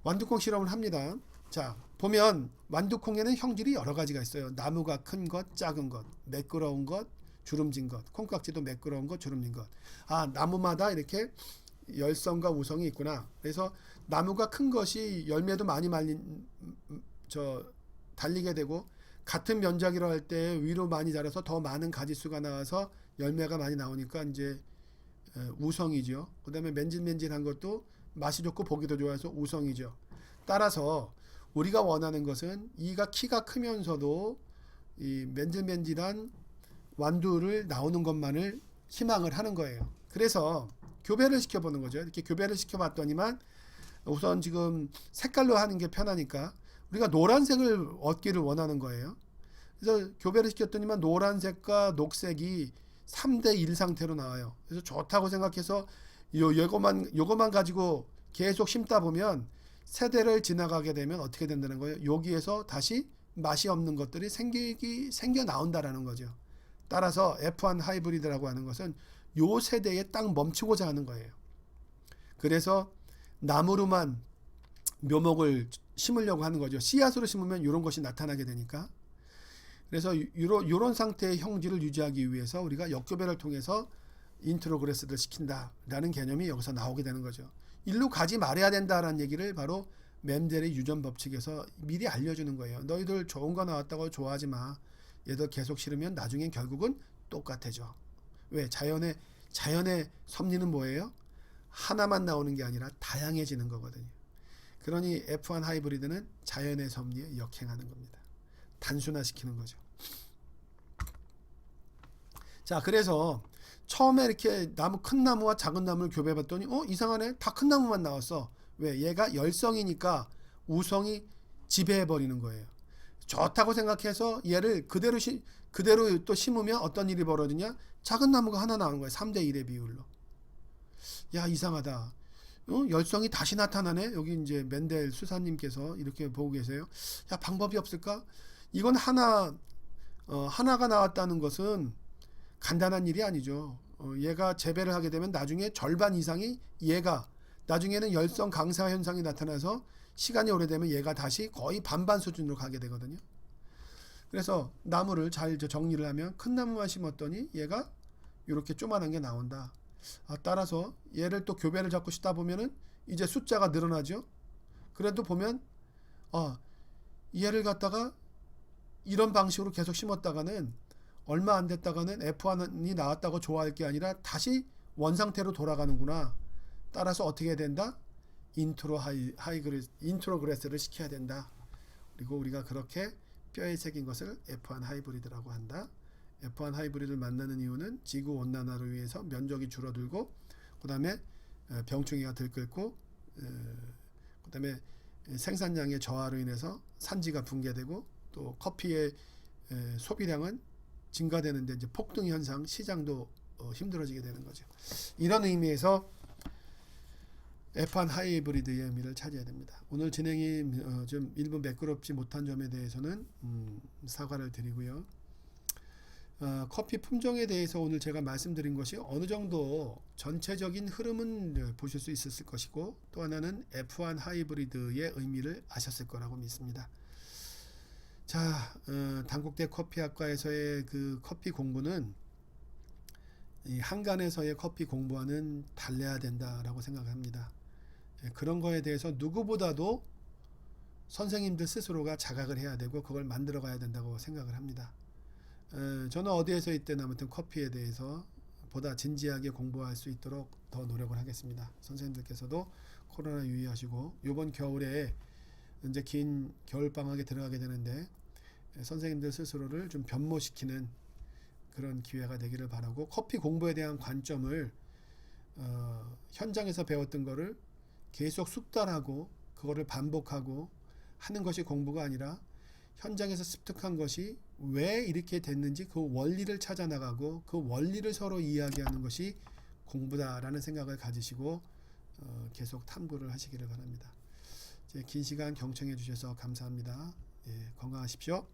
완두콩 실험을 합니다. 자, 보면 완두콩에는 형질이 여러 가지가 있어요. 나무가 큰 것, 작은 것, 매끄러운 것, 주름진 것, 콩깍지도 매끄러운 것, 주름진 것. 아, 나무마다 이렇게 열성과 우성이 있구나. 그래서 나무가 큰 것이 열매도 많이 달리게 되고, 같은 면적이라 할 때 위로 많이 자라서 더 많은 가지수가 나와서 열매가 많이 나오니까 이제 우성이죠. 그 다음에 맨질맨질한 것도 맛이 좋고 보기도 좋아서 우성이죠. 따라서 우리가 원하는 것은 이가 키가 크면서도 이 맨질맨질한 완두를 나오는 것만을 희망을 하는 거예요. 그래서 교배를 시켜보는 거죠. 이렇게 교배를 시켜봤더니만 우선 지금 색깔로 하는 게 편하니까 우리가 노란색을 얻기를 원하는 거예요. 그래서 교배를 시켰더니만 노란색과 녹색이 3대 1 상태로 나와요. 그래서 좋다고 생각해서 요거만 가지고 계속 심다 보면 세대를 지나가게 되면 어떻게 된다는 거예요? 여기에서 다시 맛이 없는 것들이 생겨 나온다라는 거죠. 따라서 F1 하이브리드라고 하는 것은 요 세대에 딱 멈추고자 하는 거예요. 그래서 나무로만 묘목을 심으려고 하는 거죠. 씨앗으로 심으면 이런 것이 나타나게 되니까. 그래서 이런 상태의 형질을 유지하기 위해서 우리가 역교배를 통해서 인트로그레스를 시킨다라는 개념이 여기서 나오게 되는 거죠. 일로 가지 말아야 된다라는 얘기를 바로 멘델의 유전 법칙에서 미리 알려주는 거예요. 너희들 좋은 거 나왔다고 좋아하지 마. 얘들 계속 싫으면 나중엔 결국은 똑같아져. 왜? 자연의 섭리는 뭐예요? 하나만 나오는 게 아니라 다양해지는 거거든요. 그러니 F1 하이브리드는 자연의 섭리에 역행하는 겁니다. 단순화시키는 거죠. 자, 그래서 처음에 이렇게 큰 나무와 작은 나무를 교배해봤더니 이상하네. 다 큰 나무만 나왔어. 왜? 얘가 열성이니까 우성이 지배해버리는 거예요. 좋다고 생각해서 얘를 그대로 또 심으면 어떤 일이 벌어지냐? 작은 나무가 하나 나오는 거예요. 3대 1의 비율로. 야, 이상하다. 열성이 다시 나타나네. 여기 이제 멘델 수사님께서 이렇게 보고 계세요. 야, 방법이 없을까? 이건 하나가 나왔다는 것은 간단한 일이 아니죠. 얘가 재배를 하게 되면 나중에 절반 이상이 얘가 나중에는 열성 강사 현상이 나타나서 시간이 오래되면 얘가 다시 거의 반반 수준으로 가게 되거든요. 그래서 나무를 잘 정리를 하면 큰 나무만 심었더니 얘가 이렇게 조만한 게 나온다. 따라서 얘를 또 교배를 잡고 싶다 보면은 이제 숫자가 늘어나죠. 그래도 보면 얘를 갖다가 이런 방식으로 계속 심었다가는 얼마 안 됐다가는 F1이 나왔다고 좋아할 게 아니라 다시 원상태로 돌아가는구나. 따라서 어떻게 해야 된다? 인트로그레스를 시켜야 된다. 그리고 우리가 그렇게 뼈에 새긴 것을 F1 하이브리드라고 한다. F1 하이브리드를 만나는 이유는 지구 온난화로 위해서 면적이 줄어들고, 그 다음에 병충해가 들끓고, 그 다음에 생산량의 저하로 인해서 산지가 붕괴되고, 또 커피의 소비량은 증가되는데 이제 폭등 현상, 시장도 힘들어지게 되는 거죠. 이런 의미에서 F1 하이브리드의 의미를 찾아야 됩니다. 오늘 진행이 좀 일부 매끄럽지 못한 점에 대해서는 사과를 드리고요. 커피 품종에 대해서 오늘 제가 말씀드린 것이 어느 정도 전체적인 흐름은 보실 수 있었을 것이고, 또 하나는 F1 하이브리드의 의미를 아셨을 거라고 믿습니다. 자, 단국대 커피학과에서의 그 커피 공부는 이 한간에서의 커피 공부와는 달라야 된다라고 생각합니다. 그런 거에 대해서 누구보다도 선생님들 스스로가 자각을 해야 되고 그걸 만들어 가야 된다고 생각을 합니다. 저는 어디에서 있든 아무튼 커피에 대해서 보다 진지하게 공부할 수 있도록 더 노력을 하겠습니다. 선생님들께서도 코로나 유의하시고, 이번 겨울에 이제 긴 겨울방학에 들어가게 되는데 선생님들 스스로를 좀 변모시키는 그런 기회가 되기를 바라고, 커피 공부에 대한 관점을 현장에서 배웠던 거를 계속 숙달하고 그거를 반복하고 하는 것이 공부가 아니라 현장에서 습득한 것이 왜 이렇게 됐는지 그 원리를 찾아 나가고 그 원리를 서로 이야기하는 것이 공부다라는 생각을 가지시고 계속 탐구를 하시기를 바랍니다. 긴 시간 경청해 주셔서 감사합니다. 예, 건강하십시오.